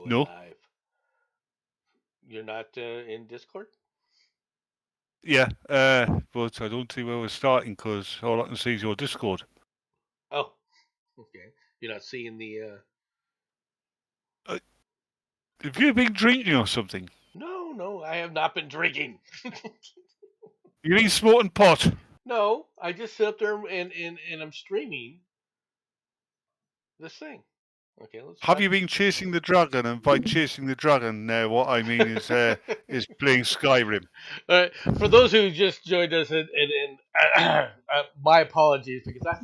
going No. live. You're not in Discord? Yeah, but I don't see where we're starting because all I can see is your Discord. Oh, okay. You're not seeing the. Have you been drinking or something? No, I have not been drinking. You been smoking pot? No, I just sit up there and I'm streaming this thing. Okay, let's Have try. you been chasing the dragon? And by chasing the dragon, what I mean is playing Skyrim. All right, for those who just joined us, and my apologies because I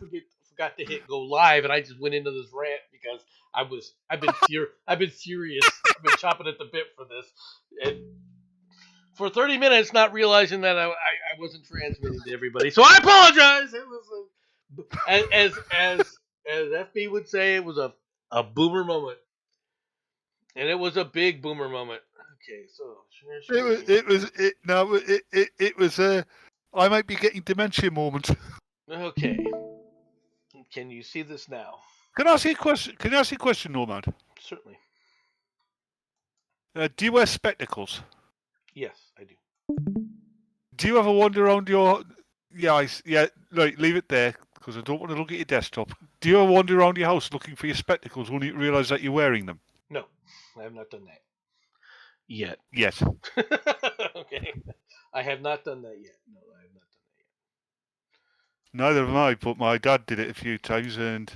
forgot to hit go live, and I just went into this rant because I've been furious. I've been chopping at the bit for this, and for 30 minutes, not realizing that I wasn't transmitting to everybody. So I apologize. It was as FB would say, it was a boomer moment, and it was a big boomer moment. Okay, so It was I might be getting dementia moment. okay. Can you see this now? Can I ask you a question? Can I ask you a question, Nomad? Certainly. Do you wear spectacles? Yes, I do. Do you ever wander around your? Yeah, right. Leave it there because I don't want to look at your desktop. Do you ever wander around your house looking for your spectacles only to realise that you're wearing them? No, I have not done that yet. Yes. Okay, I have not done that yet. No, I have not done that yet. Neither have I, but my dad did it a few times, and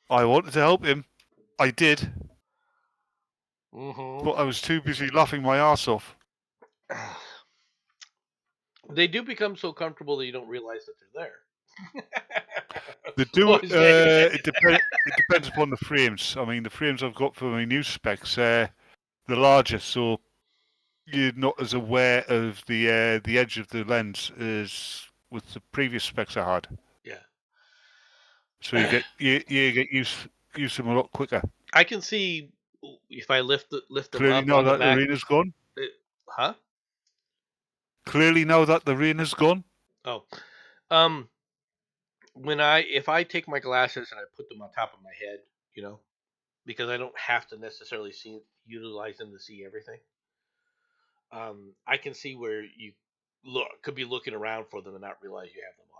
I wanted to help him. I did, but I was too busy laughing my ass off. They do become so comfortable that you don't realize that they're there. They do. It depends upon the frames. I mean, the frames I've got for my new specs, they're larger, so you're not as aware of the edge of the lens as with the previous specs I had. Yeah. So you get used to them a lot quicker. I can see if I lift them Clearly up now on that the back. the rain is gone. Huh? Clearly now that the rain is gone. Oh, if I take my glasses and I put them on top of my head, because I don't have to necessarily utilize them to see everything. I can see where you could be looking around for them and not realize you have them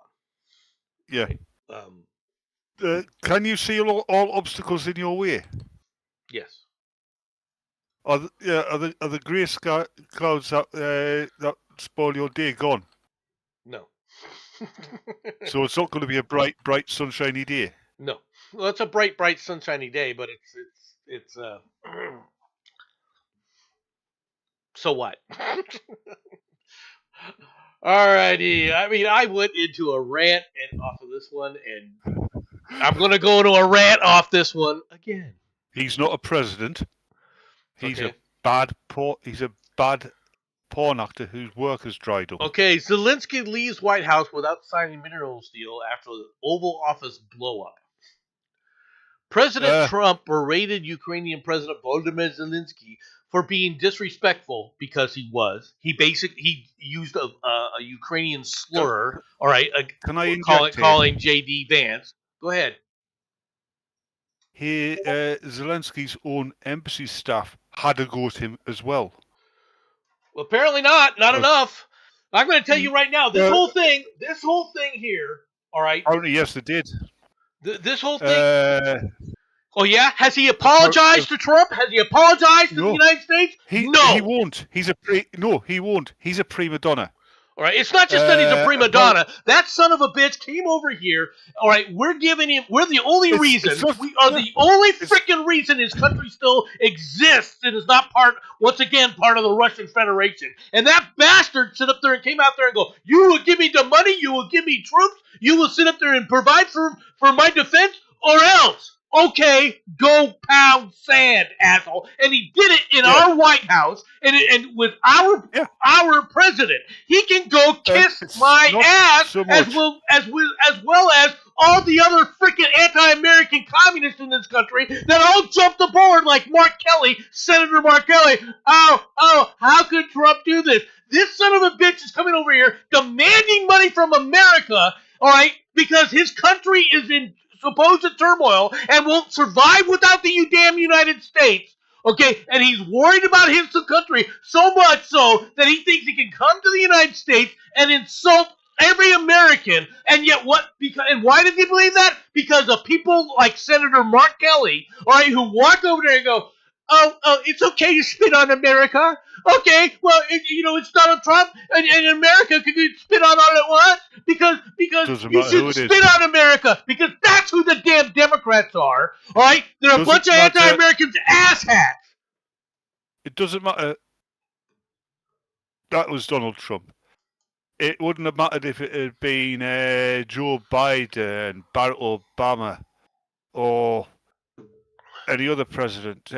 on. Yeah. Can you see all obstacles in your way? Yes. Are the grey clouds that spoil your day gone? No. So it's not going to be a bright, sunshiny day. No. Well, it's a bright, sunshiny day, but it's so what? Alrighty. I mean, I went into a rant and off of this one, and I'm going to go into a rant off this one again. He's not a president. He's a bad porn actor whose work has dried up. Okay, Zelensky leaves White House without signing minerals deal after the Oval Office blow-up. President Trump berated Ukrainian President Volodymyr Zelensky for being disrespectful because he was. He used a Ukrainian slur. All right, calling J.D. Vance. Go ahead. Zelensky's own embassy staff had a go at him as well. Well, apparently not enough. I'm going to tell you right now, this whole thing here, all right? Apparently, yes, they did. This whole thing. Oh yeah, has he apologized to Trump? Has he apologized to the United States? No, he won't. He won't. He's a prima donna. All right, it's not just that he's a prima donna. That son of a bitch came over here. All right, we're the only reason. We are the only freaking reason his country still exists and is not part of the Russian Federation. And that bastard sit up there and came out there and go, "You will give me the money. You will give me troops. You will sit up there and provide for my defense, or else." Okay, go pound sand, asshole. And he did it in our White House and with our president. He can go kiss my ass as well as all the other freaking anti-American communists in this country that all jumped aboard like Mark Kelly, Senator Mark Kelly. Oh, how could Trump do this? This son of a bitch is coming over here demanding money from America, all right, because his country is in supposed turmoil and won't survive without the damn United States. Okay, and he's worried about his country so much so that he thinks he can come to the United States and insult every American. And yet, and why does he believe that? Because of people like Senator Mark Kelly, all right, who walk over there and go, "Oh, it's okay to spit on America. Okay, well, it's Donald Trump, and America can spit on all it wants because you should spit on America because that's who the damn Democrats are. All right, they're a bunch of anti-Americans asshats. It doesn't matter. That was Donald Trump. It wouldn't have mattered if it had been Joe Biden, Barack Obama, or any other president.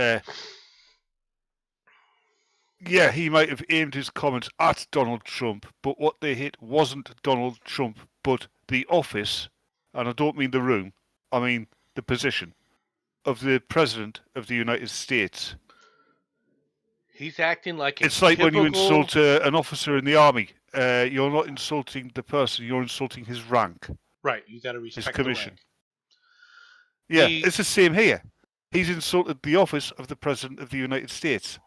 Yeah, he might have aimed his comments at Donald Trump, but what they hit wasn't Donald Trump, but the office, and I don't mean the room, I mean the position, of the President of the United States. He's acting like it's like when you insult an officer in the army. You're not insulting the person, you're insulting his rank. Right, you got to respect his commission. The rank. Yeah, it's the same here. He's insulted the office of the President of the United States.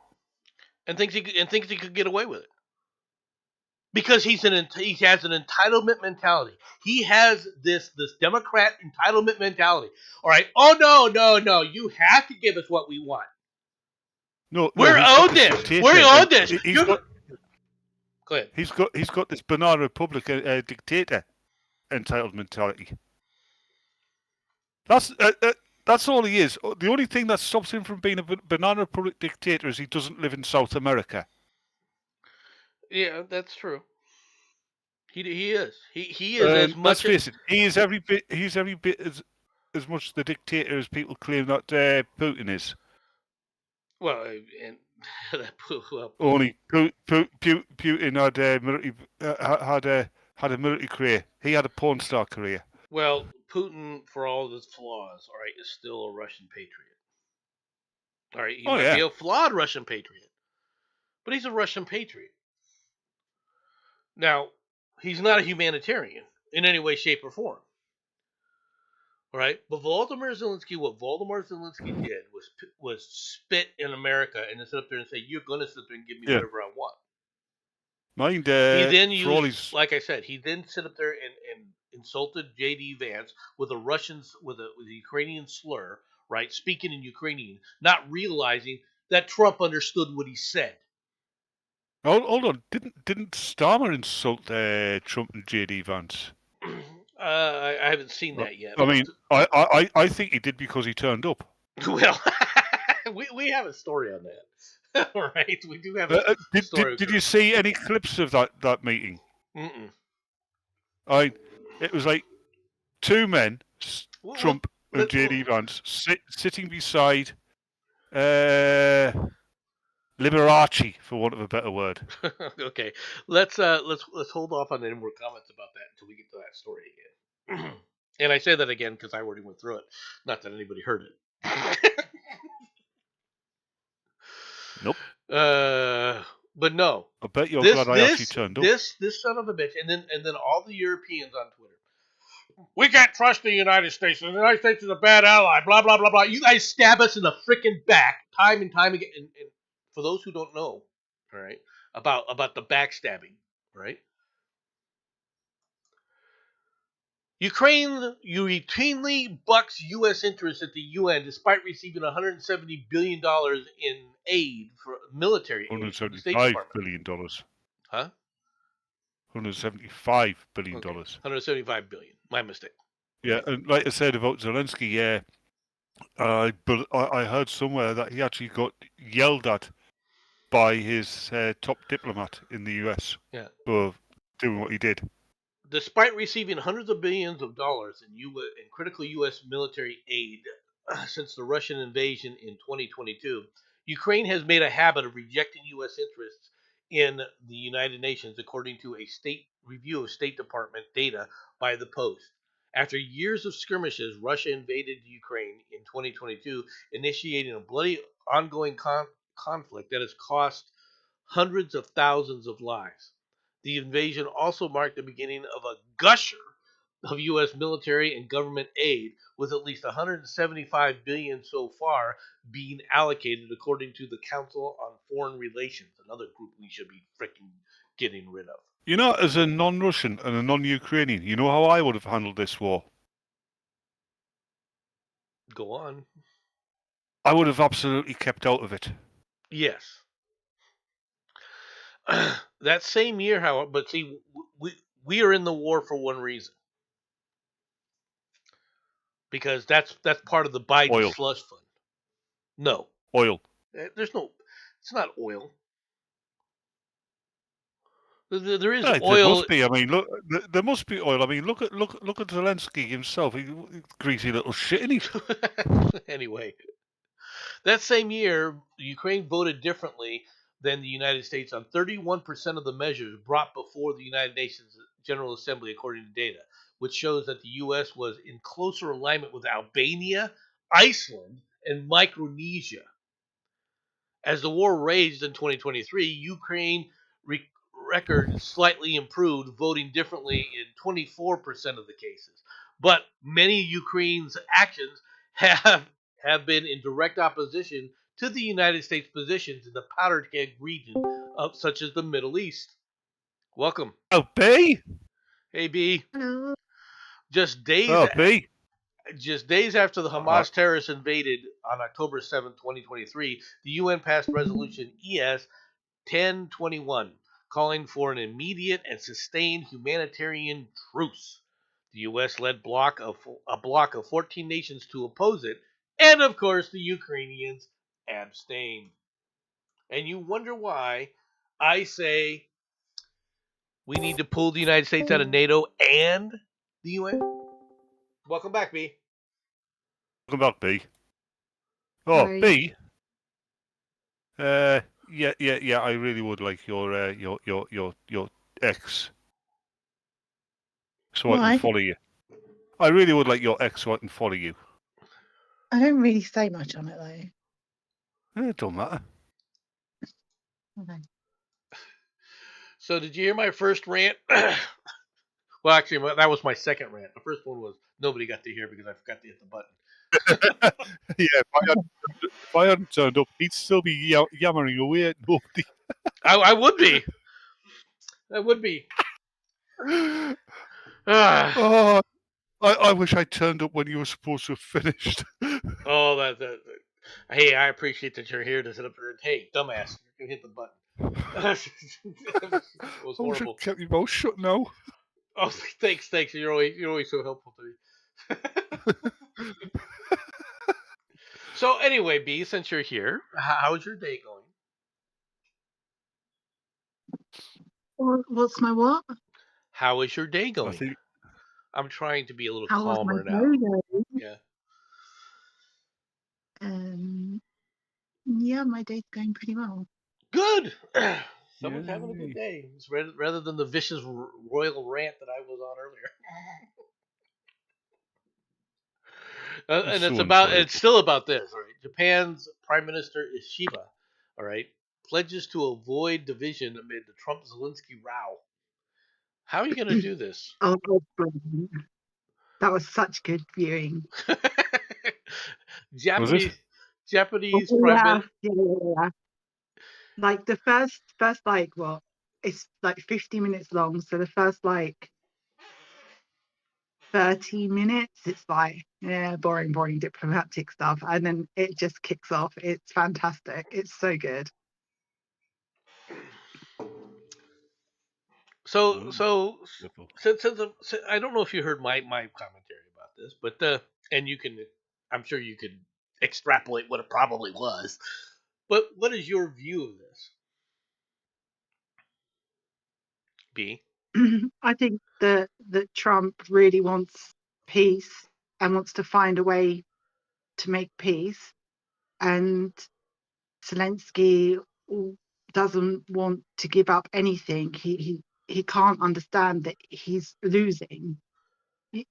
And thinks he could get away with it because he has an entitlement mentality. He has this Democrat entitlement mentality. All right. Oh no! You have to give us what we want. No, we're owed this. We're owed this. Go ahead. He's got this banana republic dictator entitled mentality. That's all he is. The only thing that stops him from being a banana republic dictator is he doesn't live in South America. Yeah, that's true. He is. He is as much. Let's face it. He's every bit as much the dictator as people claim that Putin is. Well, only Putin had a military career. He had a porn star career. Well, Putin, for all of his flaws, all right, is still a Russian patriot. All right, he might be a flawed Russian patriot, but he's a Russian patriot. Now, he's not a humanitarian in any way, shape, or form. All right, but what Volodymyr Zelensky did was spit in America and then sit up there and say, "You're going to sit there and give me whatever I want." Mind, he then used, like I said, he then sit up there and insulted J.D. Vance with a Ukrainian slur, right? Speaking in Ukrainian, not realizing that Trump understood what he said. Hold on, didn't Starmer insult Trump and J.D. Vance? I haven't seen that yet. I mean, I think he did because he turned up. Well, we have a story on that. All right, we do have a story. Did you see any clips of that meeting? Mm-mm. It was like two men, Trump and J.D. Vance, sitting beside Liberace, for want of a better word. Okay, let's hold off on any more comments about that until we get to that story again. And I say that again because I already went through it. Not that anybody heard it. Nope. But no. I bet you're glad I actually turned up. This son of a bitch, and then all the Europeans on Twitter. We can't trust the United States. The United States is a bad ally. Blah blah blah blah. You guys stab us in the freaking back time and time again. And for those who don't know, all right, about the backstabbing, right? Ukraine routinely bucks U.S. interests at the UN despite receiving $170 billion in aid for military aid. $175 billion. Huh? $175 billion. Okay. $175 billion. My mistake. Yeah, and like I said about Zelensky, but I heard somewhere that he actually got yelled at by his top diplomat in the US for doing what he did. Despite receiving hundreds of billions of dollars in critical U.S. military aid since the Russian invasion in 2022, Ukraine has made a habit of rejecting U.S. interests in the United Nations, according to a state review of State Department data by The Post. After years of skirmishes, Russia invaded Ukraine in 2022, initiating a bloody ongoing conflict that has cost hundreds of thousands of lives. The invasion also marked the beginning of a gusher of U.S. military and government aid, with at least 175 billion so far being allocated, according to the Council on Foreign Relations, another group we should be freaking getting rid of. You know, as a non-Russian and a non-Ukrainian, you know how I would have handled this war? Go on. I would have absolutely kept out of it. Yes. That same year, however, but see, we are in the war for one reason, because that's part of the Biden Oil. slush fund. No, Oil. there's no. It's not oil. There is Right, oil. there must be. I mean, look, there must be oil. I mean, look at Zelensky himself. He greasy little shit, isn't he? Anyway, that same year, Ukraine voted differently than the United States on 31% of the measures brought before the United Nations General Assembly, according to data, which shows that the U.S. was in closer alignment with Albania, Iceland, and Micronesia. As the war raged in 2023, Ukraine record slightly improved, voting differently in 24% of the cases. But many Ukraine's actions have been in direct opposition to the United States positions in the powder keg region, such as the Middle East. Welcome. Oh, B? Hey, B. Hello. Just days after the Hamas terrorists invaded on October 7, 2023, the UN passed Resolution ES 1021, calling for an immediate and sustained humanitarian truce. The U.S. led a bloc of 14 nations to oppose it, and of course the Ukrainians abstained. And you wonder why I say we need to pull the United States out of NATO and the UN? Welcome back, B. Welcome back, B. Oh, Sorry. B. Yeah. I really would like your ex, so I Why? can follow you. I really would like your ex, so I can follow you. I don't really say much on it though. It don't matter. Okay. So did you hear my first rant? Well, actually, that was my second rant. The first one was nobody got to hear because I forgot to hit the button. Yeah, if I hadn't turned up, he'd still be yammering away at nobody. I would be. I would be. Oh, I wish I turned up when you were supposed to have finished. Oh, that. Hey, I appreciate that you're here to sit up there and, hey, dumbass, you can hit the button. It was I wish horrible. I kept your mouth shut now. Oh, thanks. You're always so helpful to me. So anyway, B, since you're here, how's your day going? What's my what? How is your day I going? think I'm trying to be a little How was calmer my now. day going? Yeah. Yeah, my day's going pretty well. Good. Someone's having a Yay. good day. It's rather than the vicious royal rant that I was on earlier. And it's still about this, all right? Japan's Prime Minister Ishiba, all right, pledges to avoid division amid the Trump-Zelensky row. How are you going to do this? Oh, brilliant. That was such good viewing. Japanese Oh, Prime Minister. yeah. Like the first like what? It's like 50 minutes long. So the first like 30 minutes, it's like, yeah, boring diplomatic stuff. And then it just kicks off. It's fantastic. It's so good. So since I don't know if you heard my commentary about this, but and I'm sure you could extrapolate what it probably was. But what is your view of this, B? I think that Trump really wants peace and wants to find a way to make peace, and Zelensky doesn't want to give up anything. He can't understand that he's losing. You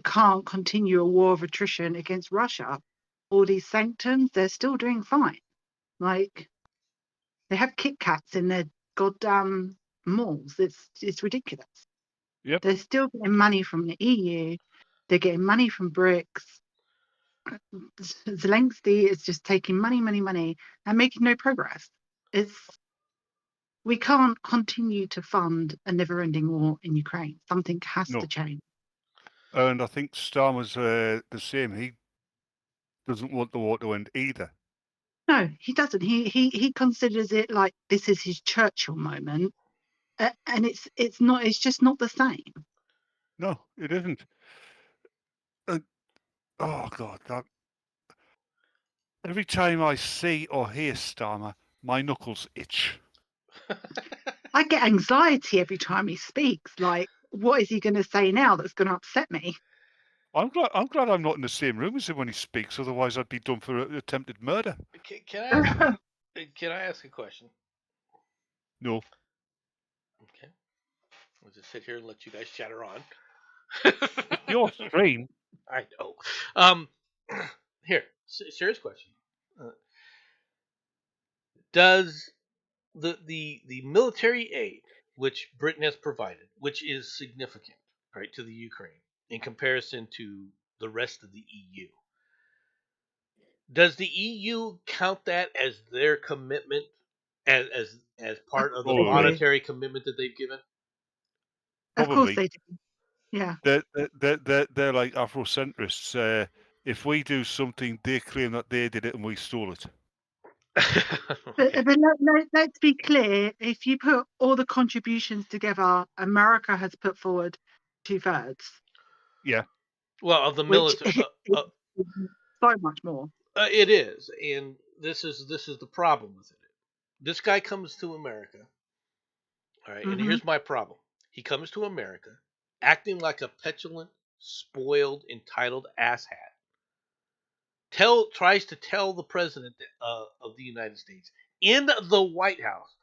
can't continue a war of attrition against Russia. All these sanctions, they're still doing fine. Like, they have Kit Kats in their goddamn malls. It's ridiculous. Yep. They're still getting money from the EU. They're getting money from BRICS. Zelensky is just taking money and making no progress. We can't continue to fund a never-ending war in Ukraine. Something has to change. And I think Starmer's the same. He doesn't want the war to end either. No, he doesn't. He considers it like this is his Churchill moment, and it's not. It's just not the same. No, it isn't. Oh God, that every time I see or hear Starmer, my knuckles itch. I get anxiety every time he speaks. Like, what is he going to say now that's going to upset me? I'm glad I'm not in the same room as him when he speaks. Otherwise, I'd be done for attempted murder. Can I ask a question? No. Okay. I'll just sit here and let you guys chatter on. Your stream. I know. Here, serious question. Does the military aid which Britain has provided, which is significant, right, to the Ukraine in comparison to the rest of the EU, does the EU count that as their commitment, as part of the monetary commitment that they've given? Of course they do. Yeah. They're like Afrocentrists. If we do something, they claim that they did it and we stole it. But let's be clear. If you put all the contributions together, America has put forward 2/3. Yeah. Well, of the military, so much more. It is, and this is the problem with it. This guy comes to America, all right, and here's my problem. He comes to America acting like a petulant, spoiled, entitled asshat. Tries to tell the president of the United States in the White House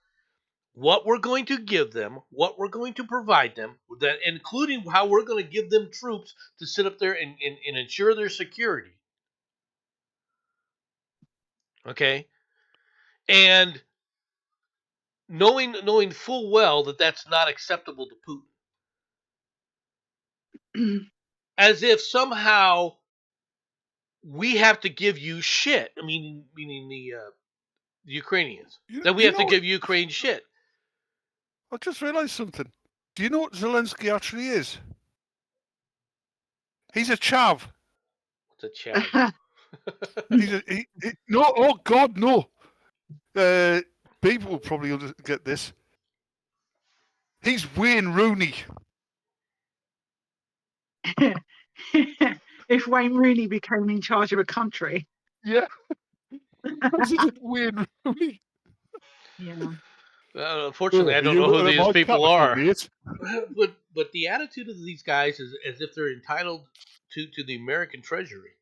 what we're going to give them, what we're going to provide them, that including how we're going to give them troops to sit up there and ensure their security. Okay? And knowing full well that that's not acceptable to Putin. As if somehow we have to give you shit. I mean, meaning the Ukrainians. That we have to give Ukraine shit. I just realized something. Do you know what Zelensky actually is? He's a chav. What's a chav? No, oh God, no. People will probably get this. He's Wayne Rooney. If Wayne Rooney became in charge of a country. Yeah. President Wayne Rooney. Yeah. Unfortunately, I don't know who these people are. But the attitude of these guys is as if they're entitled to the American treasury.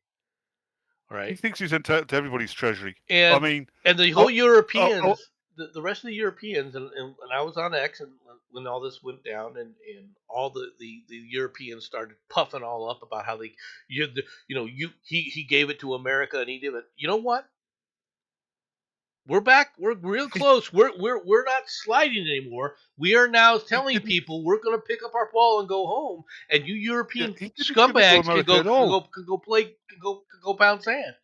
Right? He thinks he's entitled to everybody's treasury. And, I mean, and the whole Europeans, the rest of the Europeans, and I was on X and when all this went down, and all the Europeans started puffing all up about how he gave it to America and he did it. You know what? We're back. We're real close. We're not sliding anymore. We are now telling people we're going to pick up our ball and go home, and you European scumbags can go pound sand.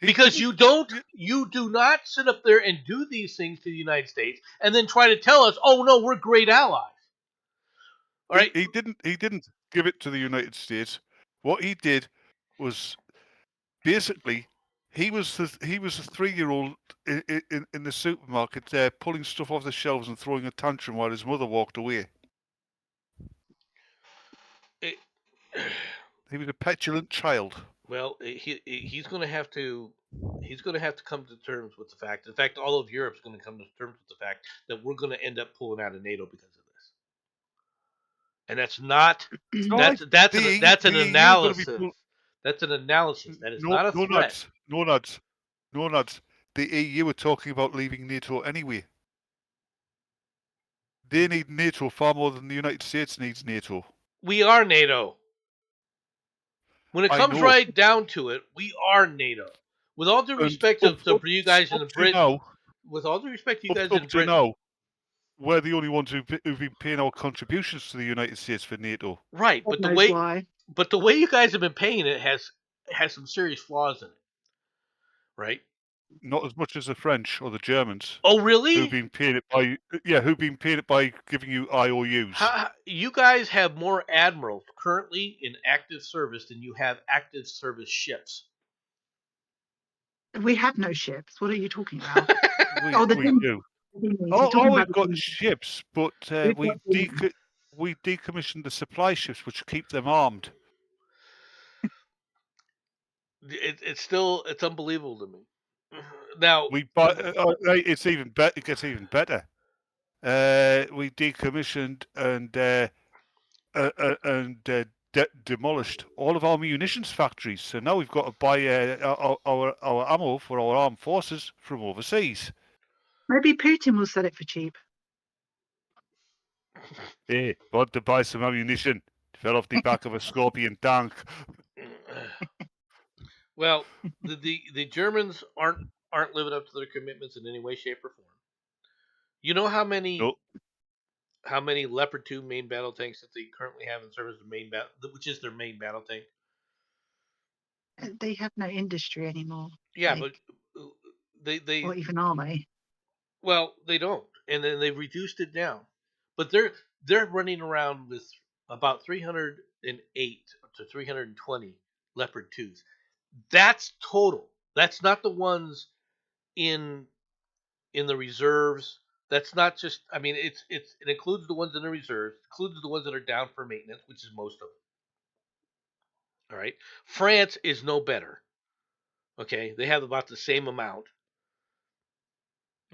Because you do not sit up there and do these things to the United States and then try to tell us, oh no, we're great allies. All right. He didn't give it to the United States. What he did was basically. He was a 3-year-old in the supermarket pulling stuff off the shelves and throwing a tantrum while his mother walked away. He was a petulant child. Well, he's going to have to come to terms with the fact. In fact, all of Europe's going to come to terms with the fact that we're going to end up pulling out of NATO because of this. And that's not that's an analysis. That's an analysis. That is not a threat. No, lads. The EU are talking about leaving NATO anyway. They need NATO far more than the United States needs NATO. We are NATO. When it comes right down to it, we are NATO. With all due respect to you guys in Britain, with all due respect to you guys in Britain, we're the only ones who've been paying our contributions to the United States for NATO. Right, God but the knows way why. you guys have been paying it has some serious flaws in it. Right? Not as much as the French or the Germans, Oh, who've really? been paying it by giving you IOUs. You guys have more admirals currently in active service than you have active service ships. We have no ships. What are you talking about? We Oh, the do. You're Oh, talking we've about got the ships, but We've we got the- we decommissioned the supply ships, which keep them armed. It's unbelievable to me. Now We buy. It's even better. It gets even better. We decommissioned and demolished all of our munitions factories. So now we've got to buy our ammo for our armed forces from overseas. Maybe Putin will sell it for cheap. Hey, want to buy some ammunition? Fell off the back of a Scorpion tank. Well, the Germans aren't living up to their commitments in any way, shape, or form. You know how many Nope. how many Leopard 2 main battle tanks that they currently have in service, which is their main battle tank? They have no industry anymore. Yeah, like, but they or even army. well, they don't, and then they've reduced it down. But they're running around with about 308 to 320 Leopard 2s. That's total. That's not the ones in the reserves. That's not just. I mean, it includes the ones in the reserves. It includes the ones that are down for maintenance, which is most of them. All right. France is no better. Okay, they have about the same amount.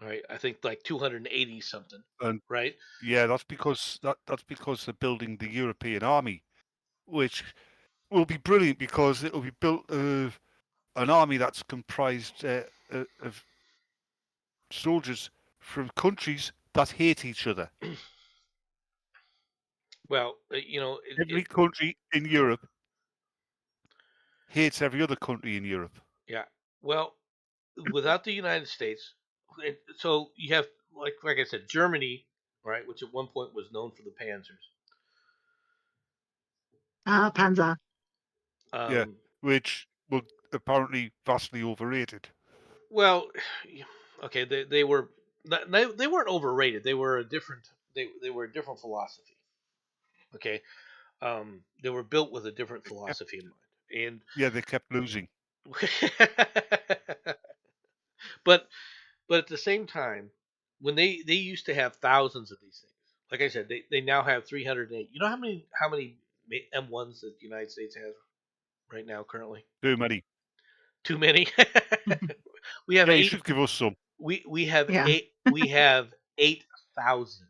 Right, I think like 280 something. Right. Yeah, that's because they're building the European army, which will be brilliant because it will be built of an army that's comprised of soldiers from countries that hate each other. Well, every country in Europe hates every other country in Europe. Yeah. Well, without the United States, so you have like I said, Germany, right, which at one point was known for the Panzers. Panzer. Yeah, which were apparently vastly overrated. Well, okay, they weren't overrated. They were a different they were a different philosophy. Okay, they were built with a different philosophy in mind, and yeah, they kept losing. but at the same time, when they used to have thousands of these things, like I said, they now have 308. You know how many M1s that the United States has right now currently? Too many. Too many. We have you should give us some. We have 8,000.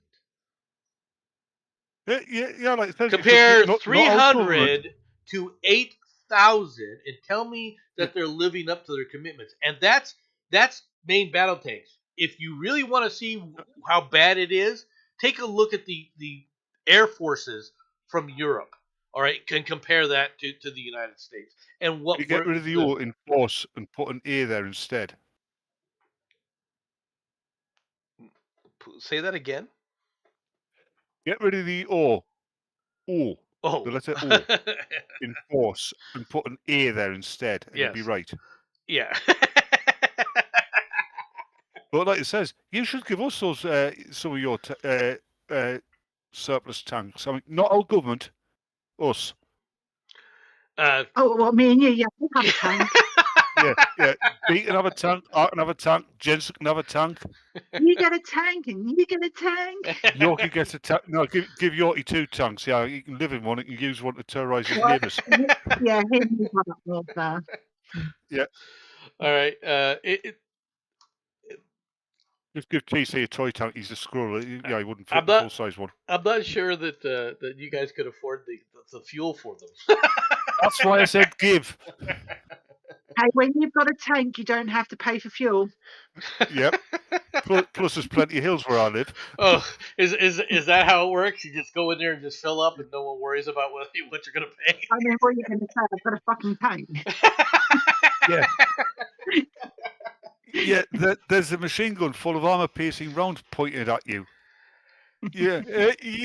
Yeah, like compare 300 to 8,000 and tell me that they're living up to their commitments. And that's main battle tanks. If you really want to see how bad it is, take a look at the air forces from Europe. All right, can compare that to the United States. And what you get rid of the O in force and put an A there instead. Say that again. Get rid of the O. The letter O in force and put an A there instead, and you'll be right. Yeah. But like it says, you should give us those some of your surplus tanks. I mean, not our government, us. Well, me and you, yeah, we have a tank. yeah. Pete can have a tank. I can have a tank. Jensen can have a tank. You get a tank, and you get a tank. Yorkie gets a tank. No, give Yorkie 2 tanks. Yeah, you can live in one. You can use one to terrorise his neighbours. Yeah, he's one up north there. Yeah. All right. Just give TC a toy tank. He's a squirrel. Yeah, he wouldn't fit the full-size one. I'm not sure that that you guys could afford the fuel for them. That's why I said give. Hey, when you've got a tank, you don't have to pay for fuel. Yep. Plus, there's plenty of hills where I live. Oh, is that how it works? You just go in there and just fill up, and no one worries about what you're going to pay. I mean, what are you going to say? I've got a fucking tank. Yeah. Yeah, there's a machine gun full of armor-piercing rounds pointed at you. Yeah,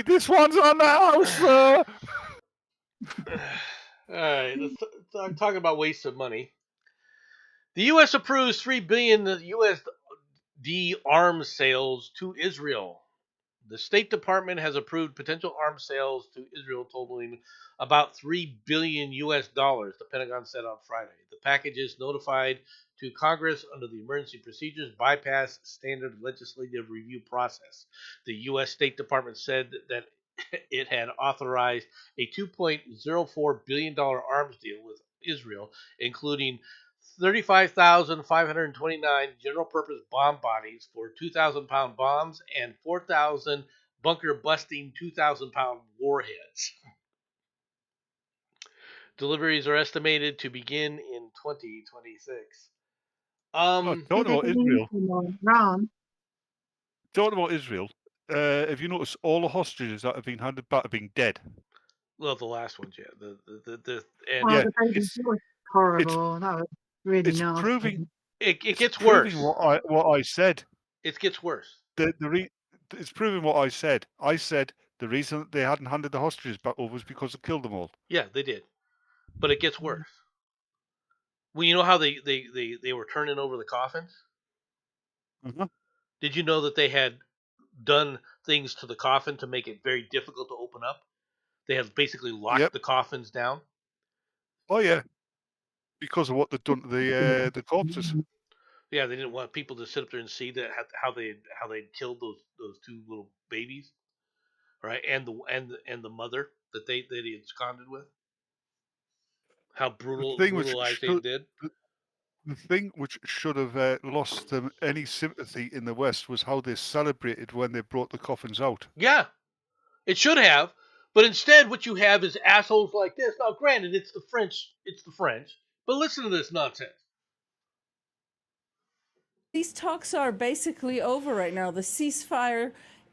this one's on the house. All right, let's talk about waste of money. The U.S. approves $3 billion USD arms sales to Israel. The State Department has approved potential arms sales to Israel totaling about $3 billion US dollars, the Pentagon said on Friday. The packages notified to Congress under the emergency procedures bypass standard legislative review process. The U.S. State Department said that it had authorized a $2.04 billion arms deal with Israel, including 35,529 general purpose bomb bodies for 2,000-pound bombs and 4,000 bunker busting 2,000-pound warheads. Deliveries are estimated to begin in 2026. Talking about Israel. Talking about Israel. Have you noticed all the hostages that have been handed back have been dead? Well, the last ones, yeah. The baby was horrible. That was really nasty. Proving it gets worse. What I said. It gets worse. It's proving what I said. I said the reason that they hadn't handed the hostages back over was because they killed them all. Yeah, they did, but it gets worse. Well, you know how they were turning over the coffins? Mm-hmm. Did you know that they had done things to the coffin to make it very difficult to open up? They have basically locked the coffins down. Oh yeah, because of what they've done to the corpses. Yeah, they didn't want people to sit up there and see that how they killed those two little babies, right? And the mother that they absconded with. How brutalized they did. The thing which should have lost them any sympathy in the West was how they celebrated when they brought the coffins out. Yeah, it should have, but instead what you have is assholes like this. Now, granted, it's the French, but listen to this nonsense. These talks are basically over right now. The ceasefire,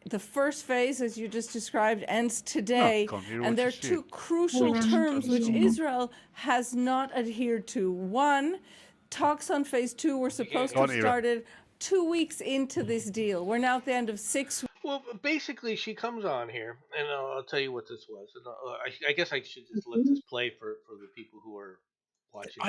the first phase, as you just described, ends today. And there are two crucial terms which Israel has not adhered to. One, talks on phase 2 were supposed to have started 2 weeks into this deal. We're now at the end of 6 weeks. Well, basically, she comes on here, and I'll tell you what this was. And I guess I should just let this play for the people who are watching.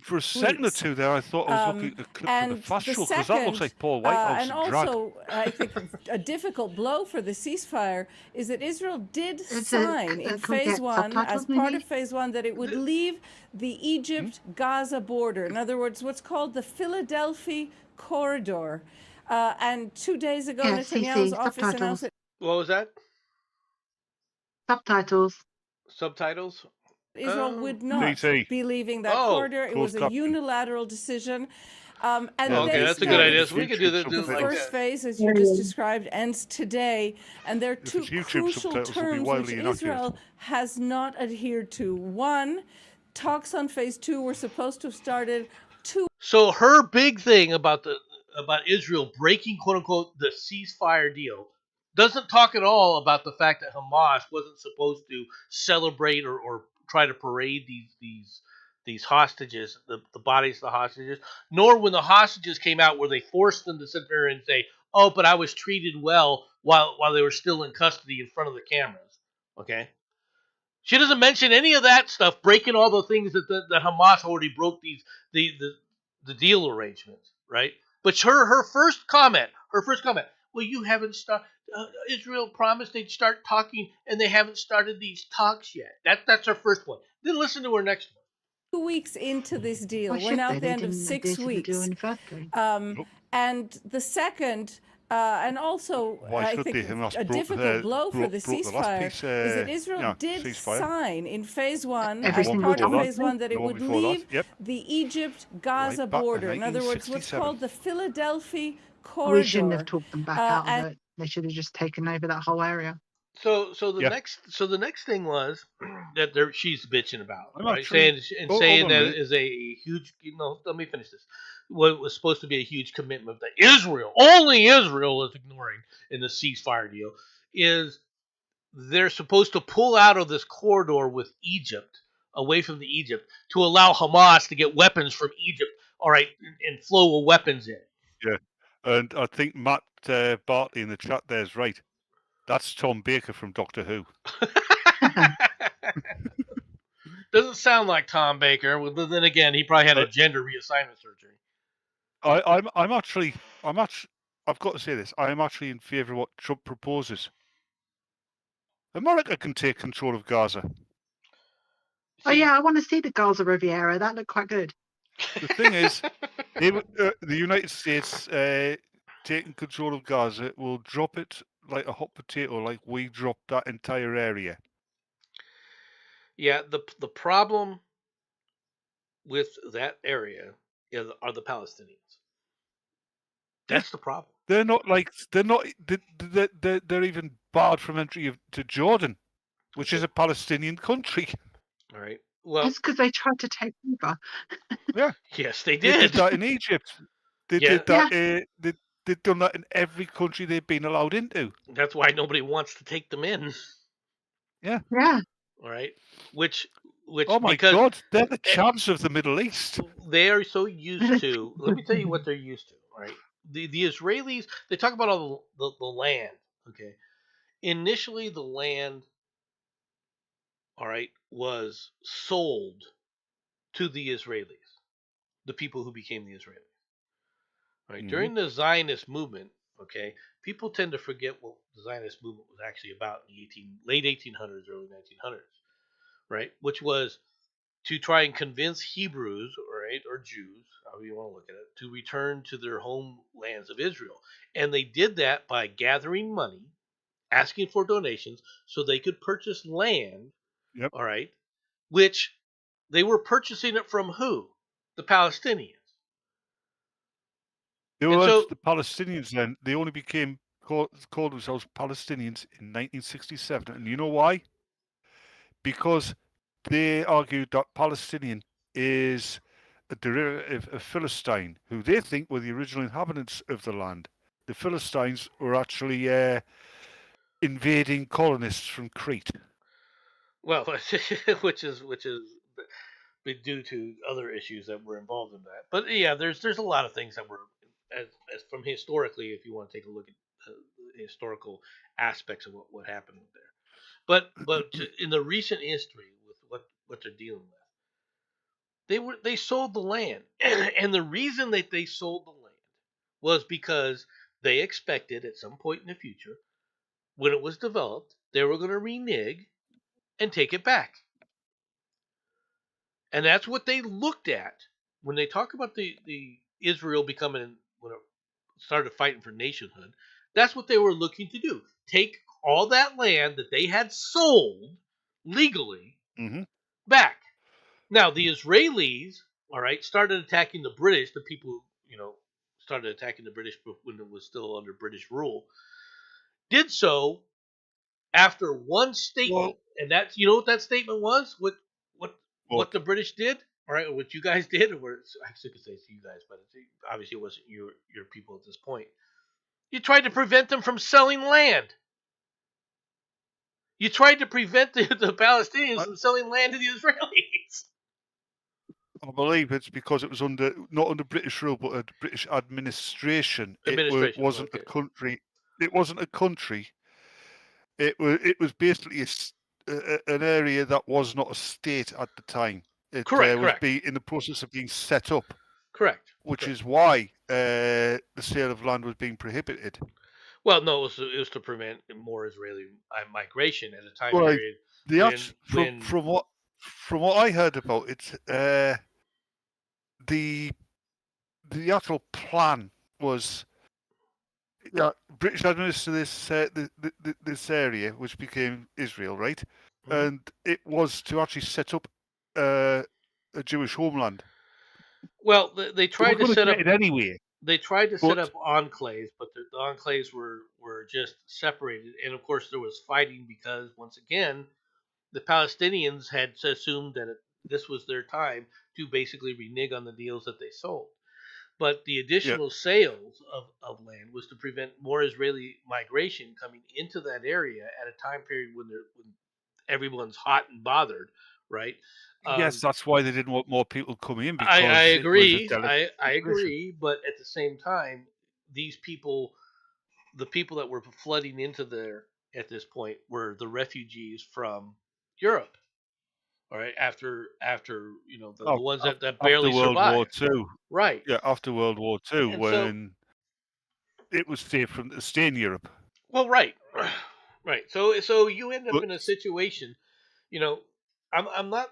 For a second or two there, I thought I was looking at a clip from the Fast Show, because that looks like Paul Whitehouse and also, I think a difficult blow for the ceasefire is that Israel did sign in phase 1, as part of phase 1, that it would leave the Egypt-Gaza border. In other words, what's called the Philadelphia corridor. And 2 days ago, Netanyahu's office announced that. What was that? Subtitles? Israel would not be leaving that corridor. It was a unilateral decision. And that's a good idea. So we could do this. The first phase, as you just described, ends today. And there are two crucial terms which Israel has not adhered to. One, talks on phase 2 were supposed to have started 2. So her big thing about Israel breaking, quote unquote, the ceasefire deal doesn't talk at all about the fact that Hamas wasn't supposed to celebrate or try to parade these hostages, the bodies of the hostages, nor when the hostages came out where they forced them to sit there and say, oh, but I was treated well while they were still in custody in front of the cameras. Okay? She doesn't mention any of that stuff, breaking all the things that Hamas already broke the deal arrangements, right? But her first comment, well, you haven't started. Israel promised they'd start talking, and they haven't started these talks yet. That's her first one. Then listen to her next one. 2 weeks into this deal, we're now at the end of 6 weeks. And the second, and also I think a difficult blow for the ceasefire is that Israel did sign in phase 1, as part of phase 1, that it would leave the Egypt-Gaza border. In other words, what's called the Philadelphia corridor. We shouldn't have talked them back out of it. They should have just taken over that whole area. So the next thing was that she's bitching about, right? Saying that is a huge. Let me finish this. What was supposed to be a huge commitment that only Israel is ignoring in the ceasefire deal is they're supposed to pull out of this corridor with Egypt, away from the Egypt, to allow Hamas to get weapons from Egypt, all right, and flow of weapons in. Yeah, and I think Matt Bartley in the chat there is right. That's Tom Baker from Doctor Who. Doesn't sound like Tom Baker. Well, then again, he probably had a gender reassignment surgery. I'm actually, I've got to say this. I am actually in favour of what Trump proposes. America can take control of Gaza. Oh yeah, I want to see the Gaza Riviera. That looked quite good. The thing is, the United States taking control of Gaza will drop it like a hot potato, like we dropped that entire area. Yeah, the problem with that area are the Palestinians. That's the problem. They're even barred from entry to Jordan, which is a Palestinian country. All right. Well, that's because they tried to take over. Yeah. Yes, they did. They did that in Egypt. They did that. They've done that in every country they've been allowed into. That's why nobody wants to take them in. Yeah. All right. Which oh my God, they're the champs of the Middle East. They are so used to. Let me tell you what they're used to. All right. The Israelis, they talk about all the land. Okay. Initially, the land, all right, was sold to the Israelis, the people who became the Israelis. All right. During the Zionist movement, okay, people tend to forget what the Zionist movement was actually about in the late 1800s, early 1900s, right? Which was to try and convince Hebrews, right, or Jews, however you want to look at it, to return to their homelands of Israel. And they did that by gathering money, asking for donations, so they could purchase land, all right, which they were purchasing it from who? The Palestinians. They were the Palestinians then. They only became called themselves Palestinians in 1967. And you know why? Because they argued that Palestinian is a derivative of Philistine, who they think were the original inhabitants of the land. The Philistines were actually invading colonists from Crete. Well, which is due to other issues that were involved in that. But yeah, there's a lot of things that were as from historically, if you want to take a look at the historical aspects of what happened there. But in the recent history with what they're dealing with, they sold the land, and the reason that they sold the land was because they expected at some point in the future, when it was developed, they were going to renege and take it back. And that's what they looked at when they talk about the Israel becoming, when it started fighting for nationhood. That's what they were looking to do: take all that land that they had sold legally back. Now the Israelis, all right, started attacking the British. The people, started attacking the British when it was still under British rule. Did so after one statement, and that's what that statement was. What the British did, all right, or what you guys did, or I could say it's you guys, but obviously it wasn't your people at this point. You tried to prevent them from selling land. You tried to prevent the Palestinians from selling land to the Israelis. I believe it's because it was not under British rule, but a British administration. It wasn't a country. It wasn't a country. It was basically an area that was not a state at the time. It was in the process of being set up. Correct. Which is why the sale of land was being prohibited. Well, no, it was to prevent more Israeli migration at a time period. From what I heard about it, the actual plan was British administered this area, which became Israel, right? And it was to actually set up a Jewish homeland. Well, they tried to set up it anyway. They tried to set up enclaves, but the enclaves were just separated, and of course there was fighting because once again, the Palestinians had assumed that this was their time to basically renege on the deals that they sold. But the additional sales of land was to prevent more Israeli migration coming into that area at a time period when everyone's hot and bothered, right? Yes, that's why they didn't want more people coming in. Because I agree. I agree, but at the same time, these people, the people that were flooding into at this point were the refugees from Europe. All right, after the ones that barely after World War survived. II. Right. Yeah, after World War II, And when it was safe to stay in Europe. Well, right, right. So you end up in a situation, I'm not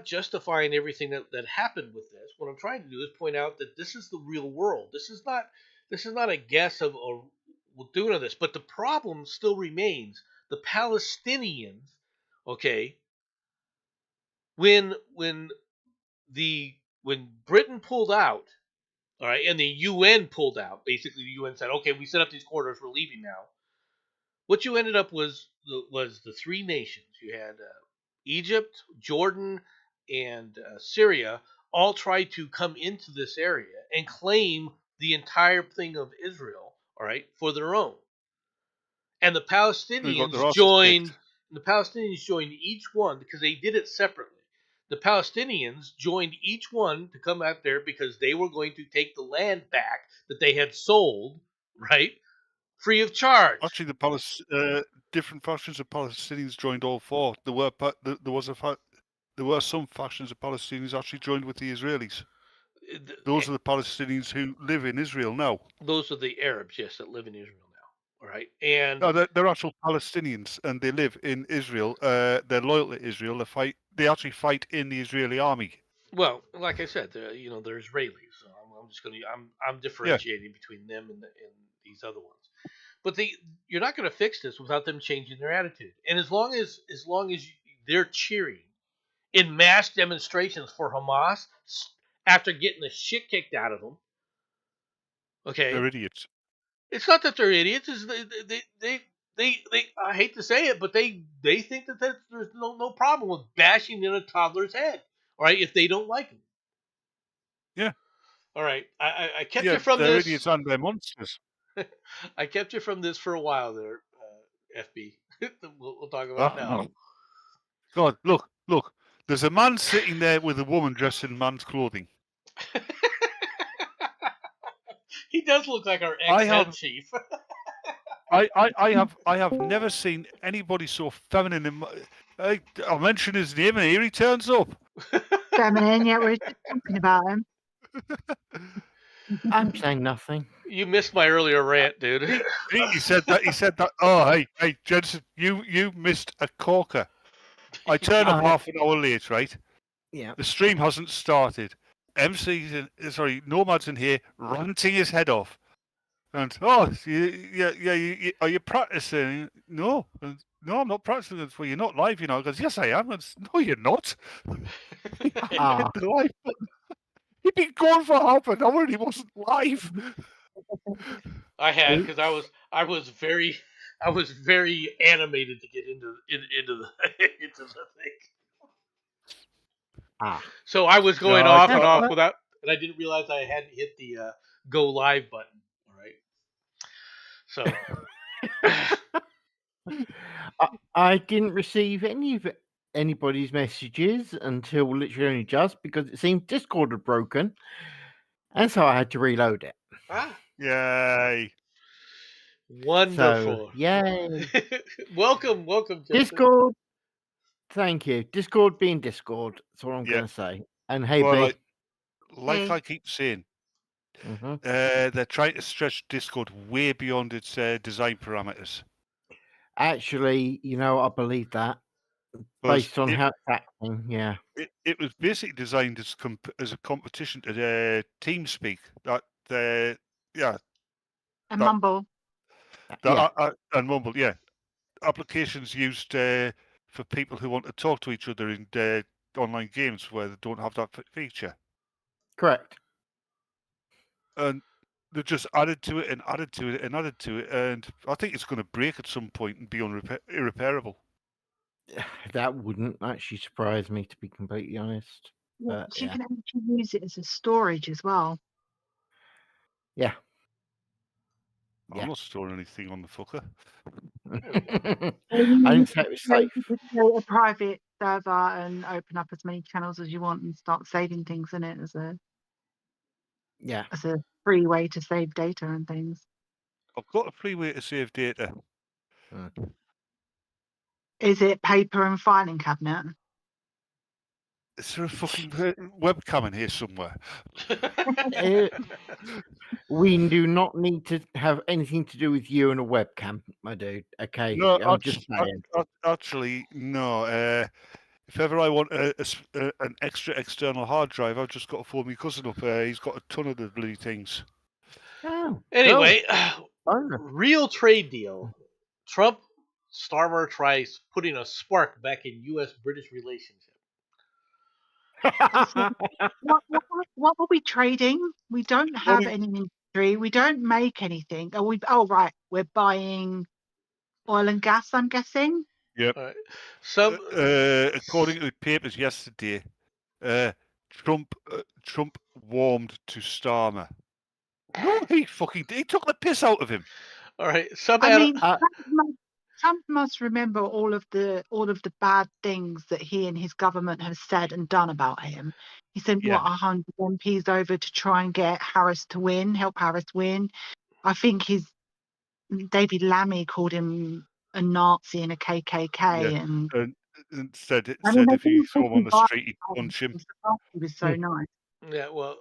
justifying everything that happened with this. What I'm trying to do is point out that this is the real world. This is not a guess of doing this, but the problem still remains. The Palestinians, okay, when Britain pulled out, all right, and the UN pulled out. Basically, the UN said, "Okay, we set up these corridors. We're leaving now." What you ended up was the three nations. You had Egypt, Jordan, and Syria all tried to come into this area and claim the entire thing of Israel, all right, for their own. And the Palestinians joined. Each one because they did it separately. The Palestinians joined each one to come out there because they were going to take the land back that they had sold, right, free of charge. Actually, the different factions of Palestinians joined all four. There were some factions of Palestinians actually joined with the Israelis. Those are the Palestinians who live in Israel now. Those are the Arabs, yes, that live in Israel now. All right, and no, they're actual Palestinians, and they live in Israel. They're loyal to Israel. They actually fight in the Israeli army. Well, like I said, they're Israelis. So I'm differentiating between them and these other ones. But you're not going to fix this without them changing their attitude. And as long as they're cheering in mass demonstrations for Hamas after getting the shit kicked out of them, okay, they're idiots. It's not that they're idiots. It's they I hate to say it, but they think that there's no problem with bashing in a toddler's head, all right, if they don't like him. Yeah. All right. I kept you from they're this. Idiots and they're monsters. I kept you from this for a while there, FB. we'll talk about it now. God, look. There's a man sitting there with a woman dressed in man's clothing. He does look like our ex-head chief. I have never seen anybody so feminine. I'll mention his name and here he turns up. Feminine, yeah, we're talking about him. I'm saying nothing. You missed my earlier rant, dude. He said that. Oh, hey, Jensen, you missed a corker. I turned up half an hour late, right? Yeah. The stream hasn't started. Nomad's in here ranting his head off. And are you practicing? No, I'm not practicing. Well, you're not live, He goes, yes, I am. No, you're not. He'd been gone for half an hour and he wasn't live. I had because I was very animated to get into the thing. So I was going off and off without, and I didn't realize I hadn't hit the go live button. All right. So I didn't receive anybody's messages until literally only just because it seemed Discord had broken, and so I had to reload it. Yay! Wonderful! So, yay! welcome, Justin. Discord. Thank you. Discord being Discord. That's what I'm going to say. And hey, well, like I keep saying, they're trying to stretch Discord way beyond its design parameters. Actually, I believe that. Based on how it's acting, yeah. It was basically designed as a competition to TeamSpeak. And Mumble. And Mumble, yeah. Applications used for people who want to talk to each other in online games where they don't have that feature. Correct. And they've just added to it and added to it and added to it, and I think it's going to break at some point and be irreparable. That wouldn't actually surprise me, to be completely honest. Yeah, but you can actually use it as a storage as well. Yeah. I'm not storing anything on the fucker. I didn't say it was safe. You could create a private server and open up as many channels as you want and start saving things in it as a free way to save data and things. I've got a free way to save data. Is it paper and filing cabinet? Is there a fucking webcam in here somewhere? We do not need to have anything to do with you and a webcam, my dude. Okay, No, I'm just saying. Actually, no. If ever I want an extra external hard drive, I've just got to phone my cousin up. He's got a ton of the bloody things. Oh, Anyway, cool. real trade deal. Trump, Starmer tries putting a spark back in U.S.-British relationship. What were we trading? We don't have any industry. We don't make anything. Right, we're buying oil and gas, I'm guessing. Yep. Right. According to the papers yesterday, Trump warmed to Starmer. No, he took the piss out of him. All right. Trump must remember all of the bad things that he and his government have said and done about him. He sent 100 MPs over to try and get Harris to win, help Harris win. I think David Lammy called him a Nazi and a KKK, and said if you saw him on the street, he'd punch him. He was so nice. Yeah, well,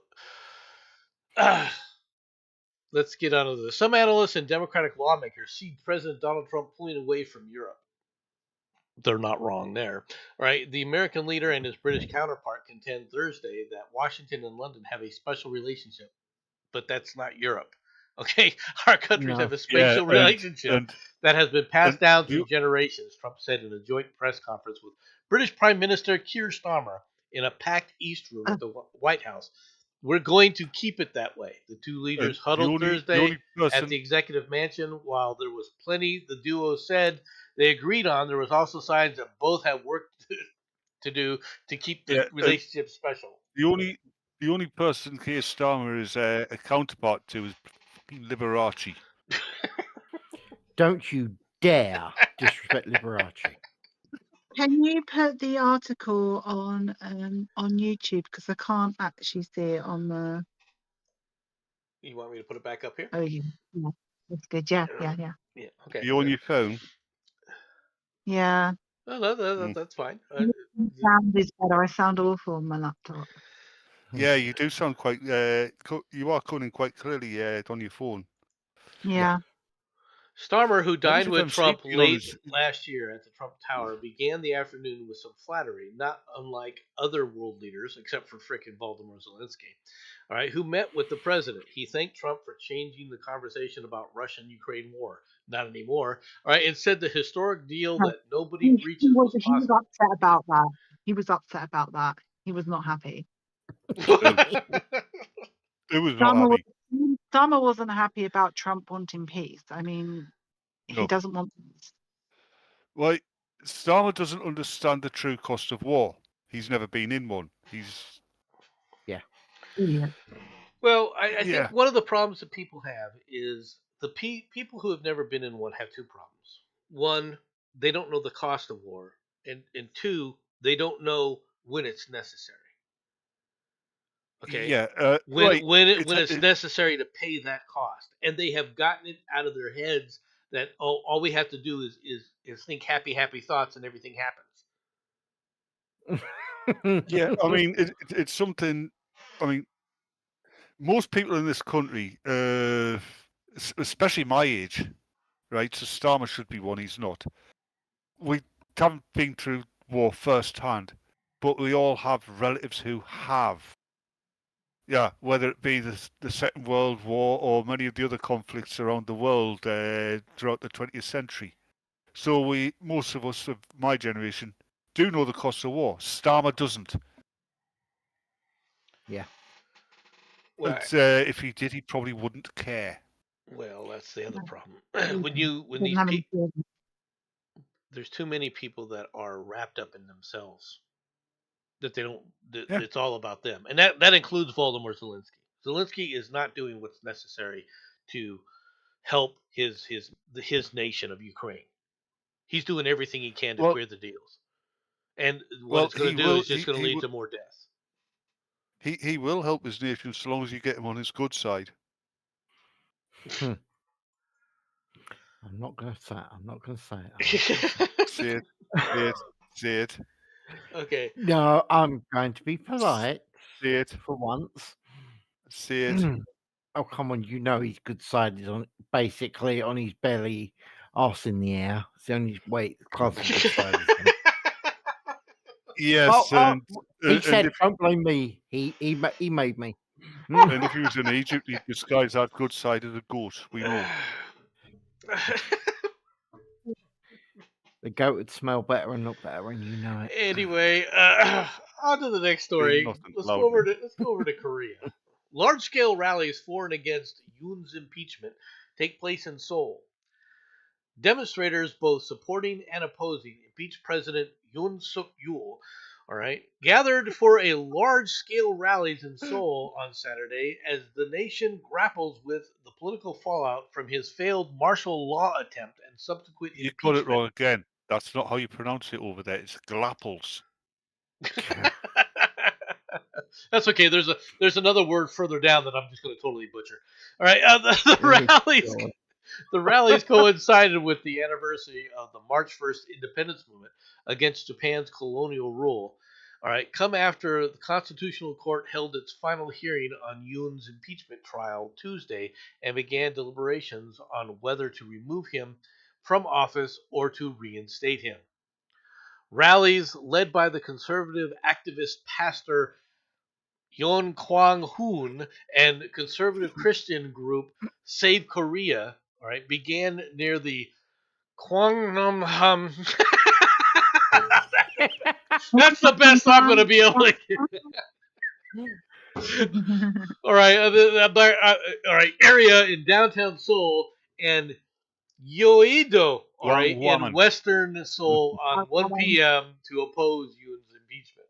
let's get on to this. Some analysts and Democratic lawmakers see President Donald Trump pulling away from Europe. They're not wrong there, right? The American leader and his British counterpart contend Thursday that Washington and London have a special relationship, but that's not Europe. Okay, our countries have a special relationship that has been passed down through generations, Trump said in a joint press conference with British Prime Minister Keir Starmer in a packed East Room at the White House. We're going to keep it that way. The two leaders huddled Thursday at the executive mansion. While there was plenty the duo said they agreed on, there was also signs that both have work to do to keep the relationship special. The only person Keir Starmer is a counterpart to is Liberace. Don't you dare disrespect Liberace. Can you put the article on YouTube, because I can't actually see it on the. You want me to put it back up here? Oh yeah, that's good. Yeah. Okay. You on your phone? Yeah. No, that's fine. Sound is better. I sound awful on my laptop. Yeah, you do sound quite. You are coming quite clearly on your phone. Yeah. Starmer, who dined with Trump late last year at the Trump Tower, began the afternoon with some flattery, not unlike other world leaders, except for frickin' Volodymyr Zelensky, all right, who met with the president. He thanked Trump for changing the conversation about Russian-Ukraine war. Not anymore, all right, and said the historic deal that nobody reaches was possible. He was upset about that. He was upset about that. He was not happy. It was not happy. Starmer wasn't happy about Trump wanting peace. I mean, he doesn't want peace. Well, Starmer doesn't understand the true cost of war. He's never been in one. Yeah. Well, I think one of the problems that people have is the people who have never been in one have two problems. One, they don't know the cost of war, and two, they don't know when it's necessary. Okay. Yeah. When it's necessary to pay that cost, and they have gotten it out of their heads that all we have to do is think happy thoughts and everything happens. Yeah, I mean it's something. I mean, most people in this country, especially my age, right? So Starmer should be one. He's not. We haven't been through war firsthand, but we all have relatives who have. Yeah, whether it be the Second World War or many of the other conflicts around the world throughout the 20th century. So most of us of my generation do know the cost of war. Starmer doesn't. Yeah. Well, if he did, he probably wouldn't care. Well, that's the other problem. There's too many people that are wrapped up in themselves. That they don't. It's all about them, and that includes Volodymyr Zelensky. Zelensky is not doing what's necessary to help his nation of Ukraine. He's doing everything he can to clear the deals, and what it's going to do is just going to lead to more deaths. He will help his nation so long as you get him on his good side. I'm not going to say it. I'm not going to say it. Say it. Say it. Okay. No, I'm going to be polite. Say it. For once. Say it. Oh, come on. You know he's good-sided on basically on his belly, arse in the air. It's the only way class of good-sided. Yes, he said, "Don't blame me. He made me." And if he was in Egypt, he'd disguise that good side of the goat. We know. The goat would smell better and look better, and you know it. Anyway, on to the next story. Let's go over to Korea. Large-scale rallies for and against Yoon's impeachment take place in Seoul. Demonstrators, both supporting and opposing impeached President Yoon Suk-yeol, gathered for a large-scale rallies in Seoul on Saturday as the nation grapples with the political fallout from his failed martial law attempt and subsequent impeachment. You got it wrong again. That's not how you pronounce it over there. It's glapples. That's okay. There's another word further down that I'm just going to totally butcher. All right, the rallies coincided with the anniversary of the March 1st independence movement against Japan's colonial rule. All right, come after the Constitutional Court held its final hearing on Yoon's impeachment trial Tuesday and began deliberations on whether to remove him from office or to reinstate him. Rallies led by the conservative activist pastor Yoon Kwang-hoon and conservative Christian group Save Korea, began near the Kwangnam-ham. That's the best I'm going to be able to get. All right, area in downtown Seoul and Yeouido, in western Seoul on 1 p.m. to oppose Yoon's impeachment.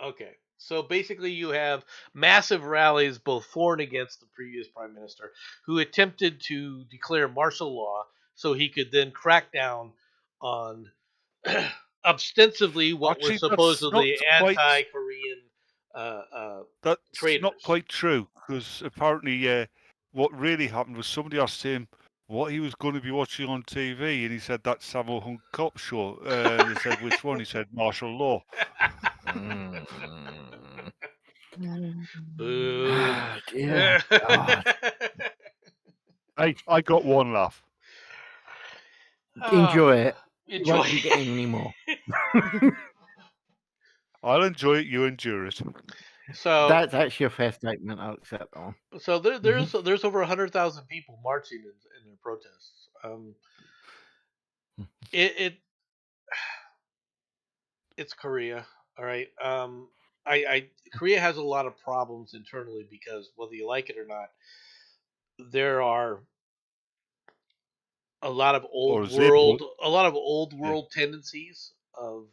Okay. So basically you have massive rallies both for and against the previous prime minister who attempted to declare martial law so he could then crack down on ostensibly what were supposedly anti-Korean that's traitors. Not quite true, because apparently what really happened was somebody asked him what he was going to be watching on TV, and he said that Sammo Hung Cop show. They said, which one? He said, martial law. Dear God. I got one laugh. Enjoy it. You won't be getting any more. I'll enjoy it. You endure it. So that's actually a fair statement. I'll accept that one. So there's over 100,000 people marching in their protests. It's Korea, all right. Korea has a lot of problems internally because whether you like it or not, there are a lot of old world tendencies of.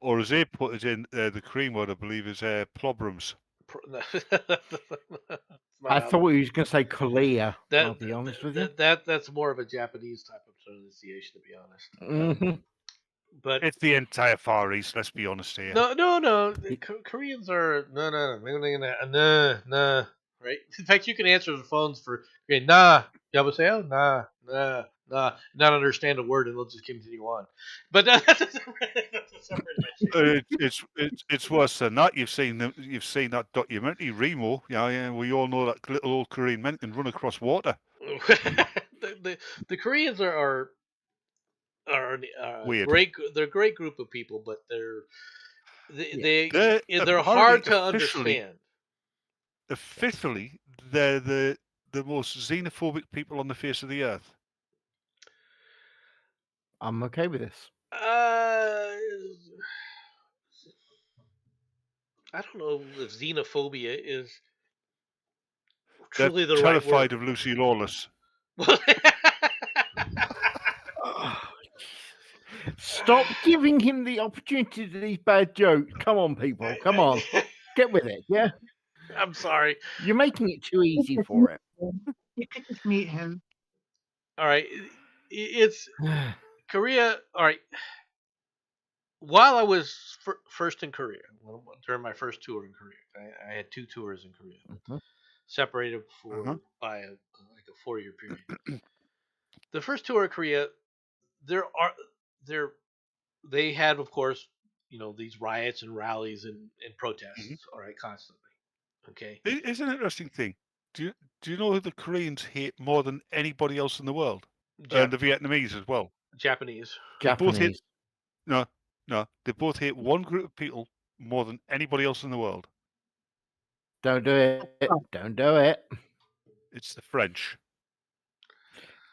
Or as they put it in the Korean word, I believe, is plobrums. I thought he was going to say Korea. I'll be honest with you. That's more of a Japanese type of pronunciation, to be honest. Mm-hmm. But it's the entire Far East. Let's be honest here. No. Koreans are no. Right? In fact, you can answer the phones for nah, 여보세요, nah. Not understand a word, and they'll just continue on. But that's a separate it's worse than that. You've seen that documentary Remo. Yeah, we all know that little old Korean men can run across water. The Koreans are weird. They're a great group of people, but they're hard to understand. Officially, they're the most xenophobic people on the face of the earth. I'm okay with this. I don't know if xenophobia is truly the right word. Terrified of Lucy Lawless. Stop giving him the opportunity to these bad jokes. Come on, people. Come on. Get with it, yeah? I'm sorry. You're making it too easy for it. You could just mute him. All right. It's Korea. All right. While I was first in Korea, during my first tour in Korea, I had 2 tours in Korea, separated by a 4-year period. the first tour of Korea, they had, of course, these riots and rallies and protests, all right, constantly. Okay. It's an interesting thing. Do you know who the Koreans hate more than anybody else in the world? And the Vietnamese as well. Japanese. They both hate, no, they both hate one group of people more than anybody else in the world. Don't do it. Don't do it. It's the French.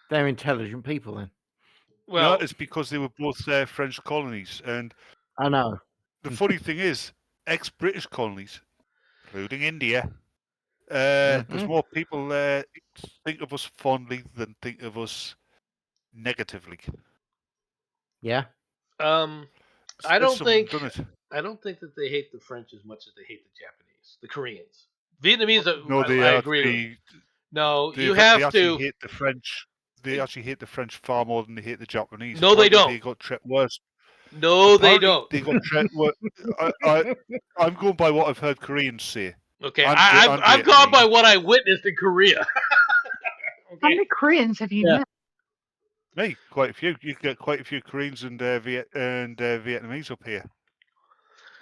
They're intelligent people then. Well, no, it's because they were both French colonies. And I know. The funny thing is, ex-British colonies, including India, there's more people think of us fondly than think of us negatively. Yeah. I don't think that they hate the French as much as they hate the Japanese, the Koreans, Vietnamese. No, I agree. You have to hate the French. They actually hate the French far more than they hate the Japanese. No, they don't. They got treated worse. No, they don't. They got treated worse. I'm going by what I've heard Koreans say. Okay, I've gone by what I witnessed in Korea. Okay. How many Koreans have you met? Me, quite a few. You get quite a few Koreans and Vietnamese up here.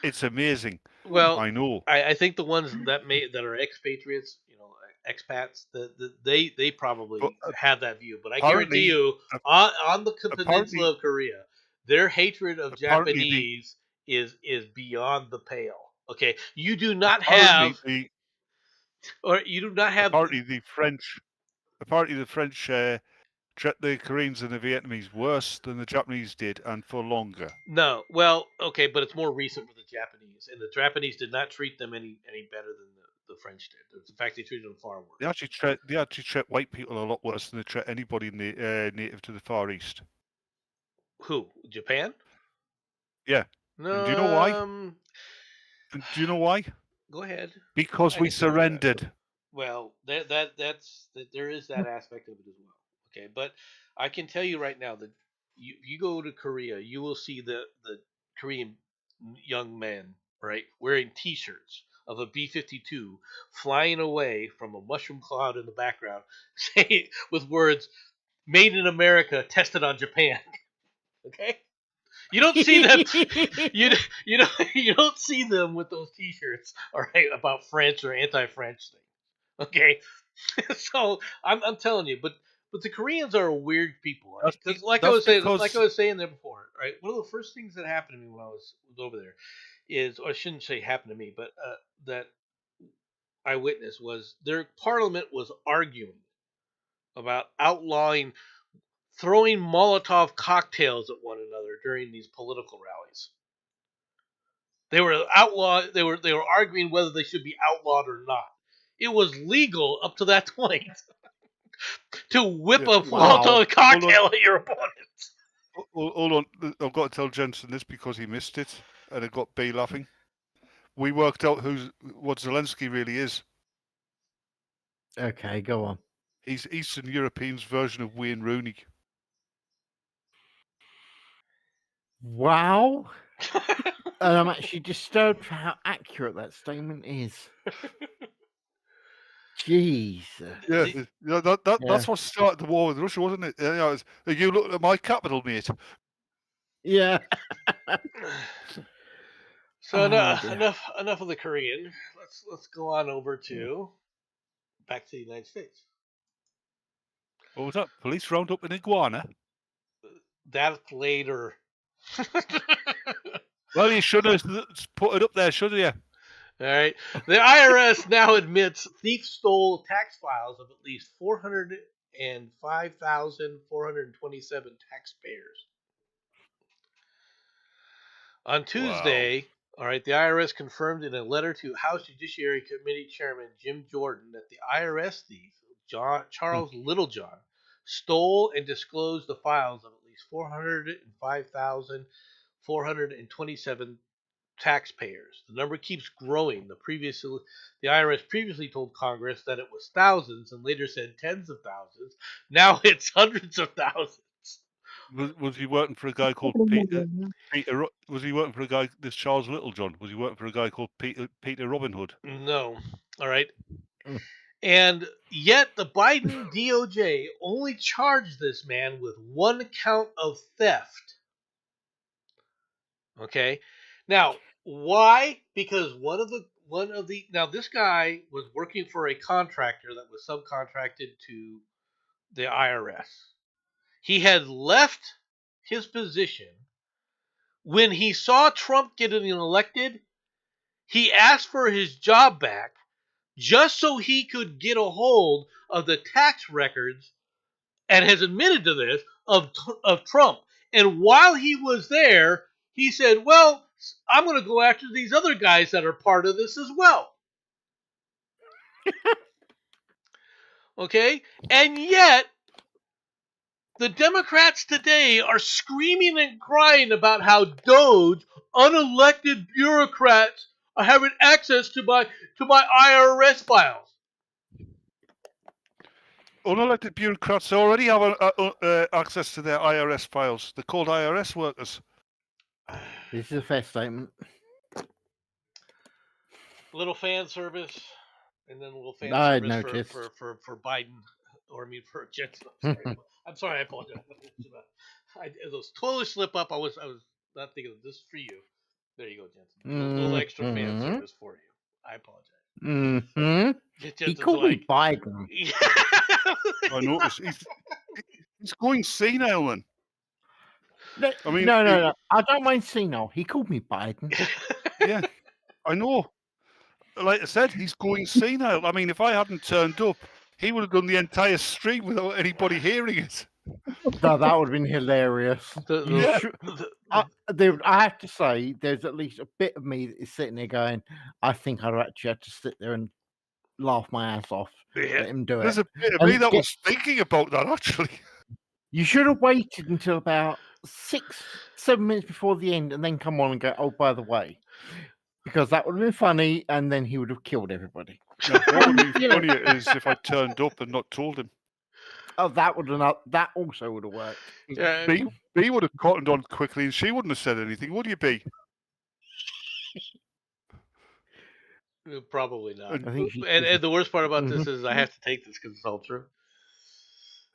It's amazing. Well, I know. I think the ones that are expatriates, expats, they probably have that view. But I guarantee you, on the peninsula of Korea, their hatred of Japanese is beyond the pale. Okay, you do not have, the French. Apparently, the French treat the Koreans and the Vietnamese worse than the Japanese did, and for longer. No, well, okay, but it's more recent with the Japanese, and the Japanese did not treat them any better than the French did. In fact, they treated them far worse. They actually treat white people a lot worse than they treat anybody in the native to the Far East. Who? Japan? Yeah. No. And do you know why? Do you know why? Go ahead. Because we surrendered. Well, there is that aspect of it as well. Okay, but I can tell you right now that you go to Korea, you will see the Korean young men, right, wearing T-shirts of a B-52 flying away from a mushroom cloud in the background, saying with words "Made in America, tested on Japan." Okay, you don't see them. you don't see them with those T-shirts, all right, about French or anti-French thing. Okay, so I'm telling you, but the Koreans are weird people. Right? Like I was saying there before, right? One of the first things that happened to me when I was over there is, or I shouldn't say happened to me, but that I witnessed was their parliament was arguing about outlawing throwing Molotov cocktails at one another during these political rallies. They were They were arguing whether they should be outlawed or not. It was legal up to that point to whip a Molotov cocktail at your opponent. Hold on, I've got to tell Jensen this because he missed it, and it got B laughing. We worked out what Zelensky really is. Okay, go on. He's Eastern Europeans' version of Wayne Rooney. Wow. And I'm actually disturbed for how accurate that statement is. Jeez. Yeah, that's what started the war with Russia, wasn't it? You look at my capital, mate. Yeah. So enough of the Korean. Let's go on over to back to the United States. What was that? Police round up an iguana? That's later. Well, you should have put it up there, shouldn't you? All right. The IRS now admits thieves stole tax files of at least 405,427 taxpayers. On Tuesday, all right, the IRS confirmed in a letter to House Judiciary Committee Chairman Jim Jordan that the IRS thief, Charles Littlejohn, stole and disclosed the files of at least 405,427 taxpayers. The number keeps growing. The IRS previously told Congress that it was thousands and later said tens of thousands. Now it's hundreds of thousands. Was he working for a guy called Peter? Was he working for a guy, this Charles Littlejohn? Was he working for a guy called Peter Robin Hood? No. All right. And yet the Biden DOJ only charged this man with 1 count of theft. Okay? Now, why? Because now this guy was working for a contractor that was subcontracted to the IRS. He had left his position when he saw Trump getting elected. He asked for his job back just so he could get a hold of the tax records, and has admitted to this, of Trump. And while he was there, he said, well, I'm going to go after these other guys that are part of this as well. Okay? And yet, the Democrats today are screaming and crying about how Doge, unelected bureaucrats, are having access to my IRS files. Unelected bureaucrats already have access to their IRS files. They're called IRS workers. This is a fair statement. Little fan service, and then a little fan service for Biden, or I mean for Jensen. I'm sorry, I apologize. It was totally slip up. I was not thinking of this for you. There you go, Jensen. A little extra fan service for you. I apologize. He called me Biden. I noticed. He's going senile, then. I mean, no. I don't mind senile. He called me Biden. Yeah, I know. Like I said, he's going senile. I mean, if I hadn't turned up, he would have done the entire street without anybody hearing it. That would have been hilarious. I have to say, there's at least a bit of me that is sitting there going, I think I'd actually have to sit there and laugh my ass off. Let him do it. There's a bit of me that was thinking about that, actually. You should have waited until about 6-7 minutes before the end and then come on and go, oh, by the way. Because that would have been funny, and then he would have killed everybody. No, what would be funnier is if I turned up and not told him. Oh, that also would have worked. B would have cottoned on quickly, and she wouldn't have said anything, would you, B? Probably not. And the worst part about this is I have to take this because it's all true.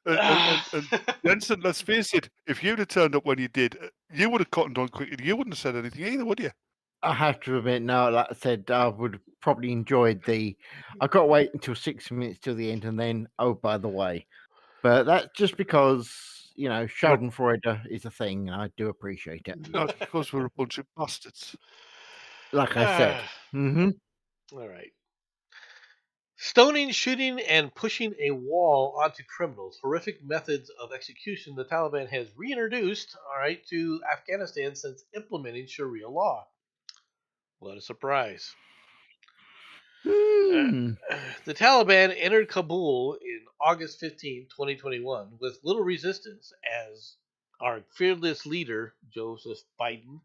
And Jensen, let's face it, if you'd have turned up when you did, you would have cottoned on quickly. You wouldn't have said anything either, would you? I have to admit, no, like I said, I would have probably enjoyed I've got to wait until 6 minutes till the end and then, oh, by the way. But that's just because, Schadenfreude is a thing. I do appreciate it. That's because we're a bunch of bastards. Like I said. All right. Stoning, shooting, and pushing a wall onto criminals. Horrific methods of execution the Taliban has reintroduced, to Afghanistan since implementing Sharia law. What a surprise. The Taliban entered Kabul in August 15, 2021, with little resistance as our fearless leader, Joseph Biden,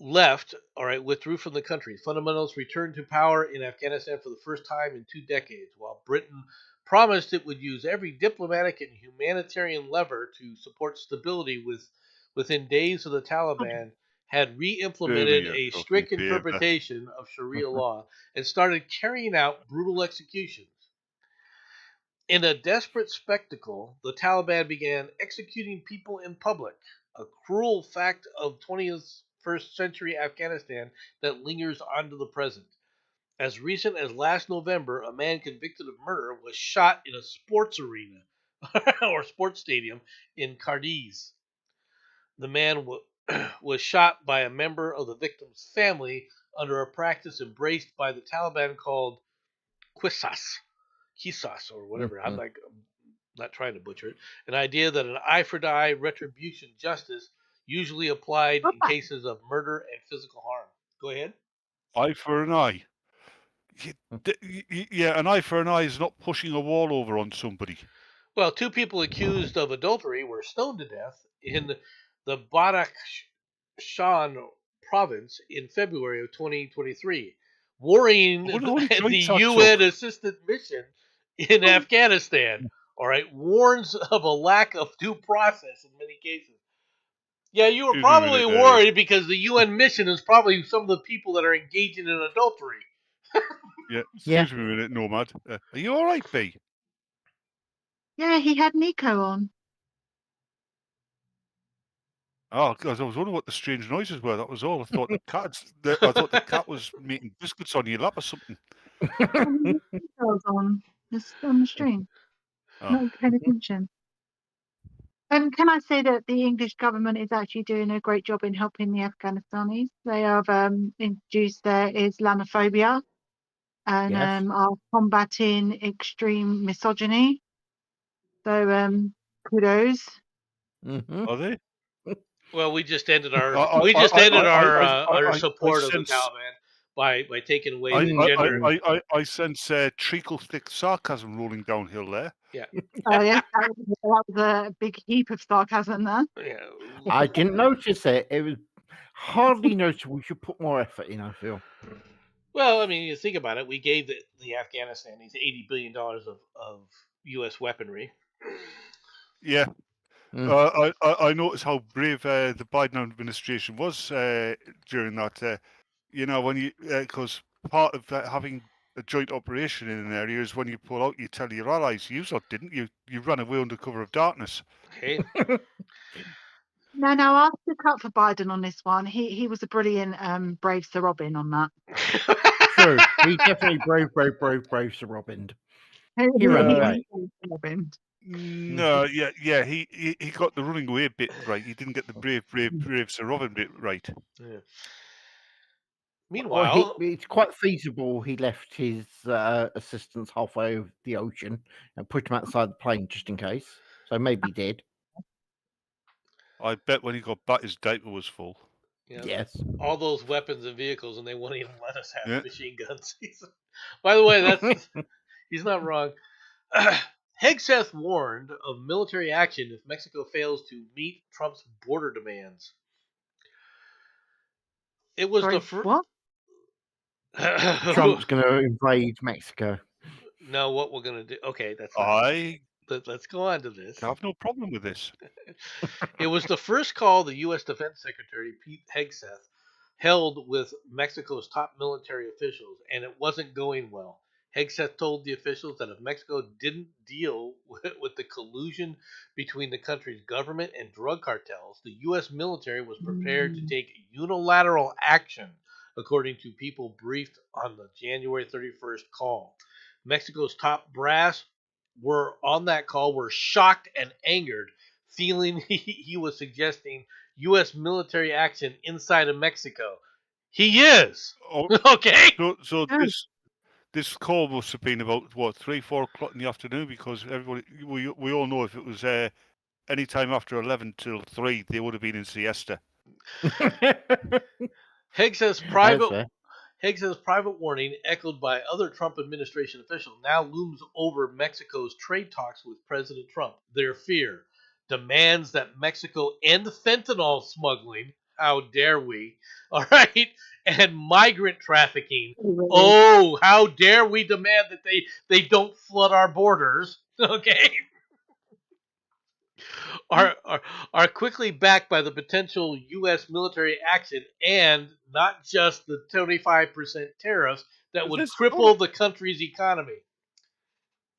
withdrew from the country. Fundamentals returned to power in Afghanistan for the first time in 2 decades, while Britain promised it would use every diplomatic and humanitarian lever to support stability. Within days of the Taliban had re-implemented a strict interpretation of Sharia law and started carrying out brutal executions. In a desperate spectacle, the Taliban began executing people in public, a cruel fact of 21st century Afghanistan that lingers onto the present. As recent as last November, a man convicted of murder was shot in a sports arena or sports stadium in Kharkiv. The man was shot by a member of the victim's family under a practice embraced by the Taliban called Qisas, or whatever. I'm not trying to butcher it. An idea that an eye for eye retribution justice usually applied in cases of murder and physical harm. Go ahead. Eye for an eye. Yeah, an eye for an eye is not pushing a wall over on somebody. Well, 2 people accused of adultery were stoned to death in the Badakhshan province in February of 2023, worrying the UN assistant mission in Afghanistan, warns of a lack of due process in many cases. Yeah, you were probably worried because the UN mission is probably some of the people that are engaging in adultery. Yeah, Yeah. excuse me a minute, Nomad. Are you all right, B? Yeah, he had Nico on. Oh, because I was wondering what the strange noises were. That was all. I thought the cat was making biscuits on your lap or something. Nico's on. Just on the stream. Oh. Not paying attention. Can I say that the English government is actually doing a great job in helping the Afghanistanis? They have introduced their Islamophobia and Yes. are combating extreme misogyny. So kudos. Mhm. Are they? Well, we just ended our I support of the sense Taliban by taking away I the I gender. I sense treacle thick sarcasm rolling downhill there. Yeah. Oh yes, that was a big heap of sarcasm there. Yeah. I didn't notice it. It was hardly noticeable. We should put more effort in, I feel. Well, I mean, you think about it. We gave the Afghanistanis $80 billion of U.S. weaponry. Yeah. I noticed how brave the Biden administration was during that. When you because part of having a joint operation in an area is when you pull out, you tell your allies. You didn't you? You ran away under cover of darkness. Okay. No, I'll stick up for Biden on this one. He was a brilliant brave Sir Robin on that. True. He definitely brave Sir Robin. He ran away. No, yeah, he got the running away bit right. He didn't get the brave Sir Robin bit right. Yeah. Meanwhile, it's quite feasible he left his assistants halfway over the ocean and put them outside the plane just in case. So maybe he did. I bet when he got back, his diaper was full. Yes. All those weapons and vehicles, and they won't even let us have machine guns. By the way, he's not wrong. Hegseth warned of military action if Mexico fails to meet Trump's border demands. It was the first. What? Trump's going to invade Mexico. No, what we're going to do? Okay, that's. Let's go on to this. I have no problem with this. It was the first call the U.S. Defense Secretary Pete Hegseth held with Mexico's top military officials, and it wasn't going well. Hegseth told the officials that if Mexico didn't deal with the collusion between the country's government and drug cartels, the U.S. military was prepared to take unilateral action, according to people briefed on the January 31st call. Mexico's top brass on that call were shocked and angered, feeling he was suggesting U.S. military action inside of Mexico. He is. Okay. So this call must have been about 3-4 o'clock in the afternoon, because everybody we all know if it was any time after 11 till 3, they would have been in siesta. Hegseth's private warning, echoed by other Trump administration officials, now looms over Mexico's trade talks with President Trump. Their fear demands that Mexico end fentanyl smuggling. How dare we? All right. And migrant trafficking. Oh, how dare we demand that they don't flood our borders. Okay. Are quickly backed by the potential U.S. military action and not just the 25% tariffs that would cripple the country's economy.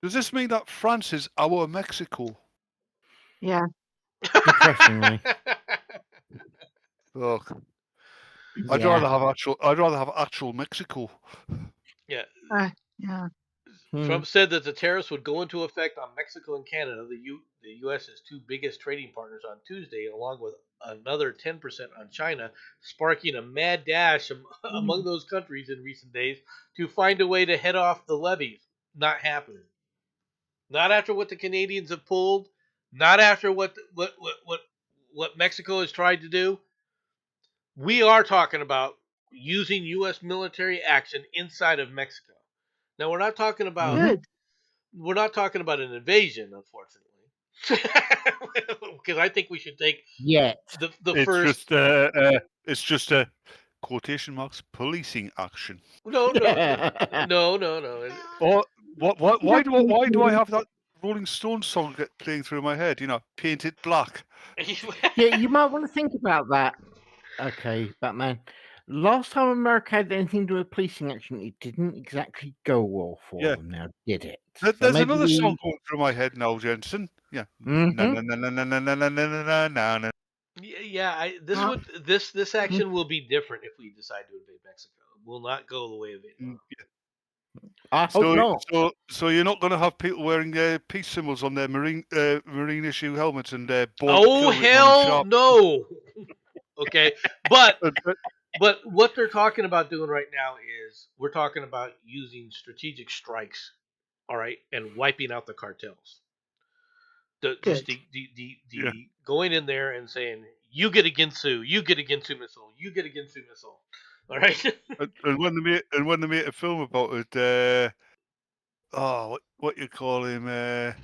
Does this mean that France is our Mexico? Yeah. Depressingly. Look, I'd rather have actual Mexico. Yeah. Yeah. Trump said that the tariffs would go into effect on Mexico and Canada, the U.S.'s two biggest trading partners, on Tuesday, along with another 10% on China, sparking a mad dash among those countries in recent days to find a way to head off the levies. Not happening. Not after what the Canadians have pulled. Not after what Mexico has tried to do. We are talking about using U.S. military action inside of Mexico. Now we're not talking about an invasion, unfortunately, because I think we should take the first. It's just a quotation marks policing action. No. Or why do I have that Rolling Stones song playing through my head? Paint it black. Yeah, you might want to think about that. Okay, Batman. Last time America had anything to do with policing action, it didn't exactly go well for them. Now, did it? There's another song going through my head now, Jensen. Yeah. Yeah, this action will be different if we decide to invade Mexico. It will not go the way of Vietnam. I hope not. So you're not going to have people wearing peace symbols on their marine issue helmets and oh hell no. Okay, but what they're talking about doing right now is we're talking about using strategic strikes, all right, and wiping out the cartels. Going in there and saying you get a Ginsu, you get a Ginsu missile, you get a Ginsu missile, all right. and when they made a film about it, what you call him? I'm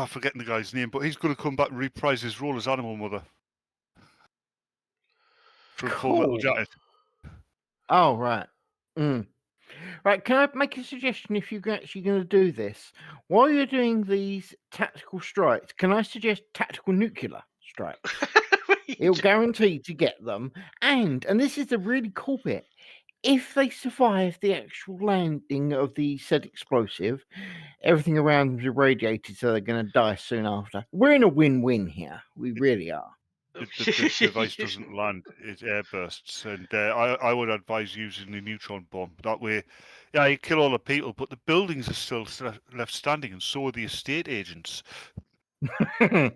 forgetting the guy's name, but he's going to come back and reprise his role as Animal Mother from Full Metal Jacket. Oh right. Right, can I make a suggestion if you're actually going to do this? While you're doing these tactical strikes, can I suggest tactical nuclear strikes? It'll guarantee to get them. And this is the really cool bit, if they survive the actual landing of the said explosive, everything around them is irradiated, so they're going to die soon after. We're in a win-win here. We really are. The device doesn't land, it airbursts, and I would advise using the neutron bomb. That way, you kill all the people, but the buildings are still left standing, and so are the estate agents. I've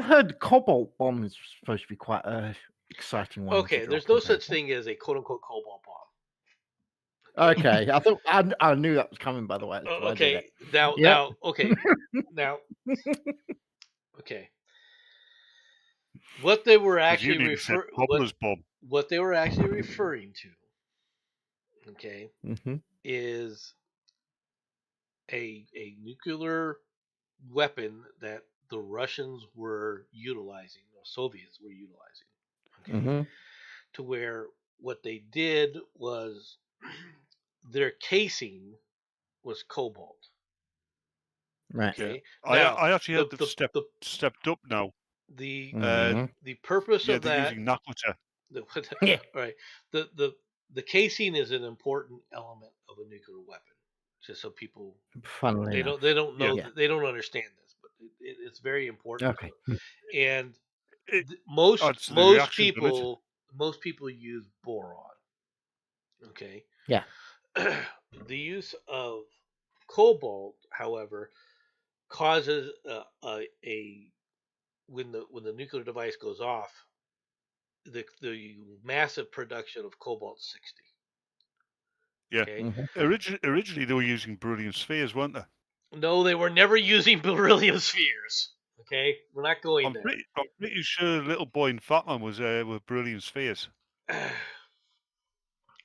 heard cobalt bomb is supposed to be quite an exciting one. Okay, there's no such thing as a quote-unquote cobalt bomb. Okay, I thought I knew that was coming. By the way. Okay, now, okay. What they were actually referring to, okay, is a nuclear weapon that the Russians were utilizing, the Soviets were utilizing, okay, to where what they did was their casing was cobalt. Right. Okay. Now, I actually have stepped up now. The purpose of that. They're using right. The casing is an important element of a nuclear weapon. Just so people they don't know they don't understand this, but it's very important. Okay. And most people use boron. Okay. Yeah. The use of cobalt, however, causes when the nuclear device goes off, the massive production of cobalt-60. Yeah. Okay? Originally they were using beryllium spheres, weren't they? No, they were never using beryllium spheres. Okay, we're not going there. I'm pretty sure Little Boy and Fat Man was with beryllium spheres.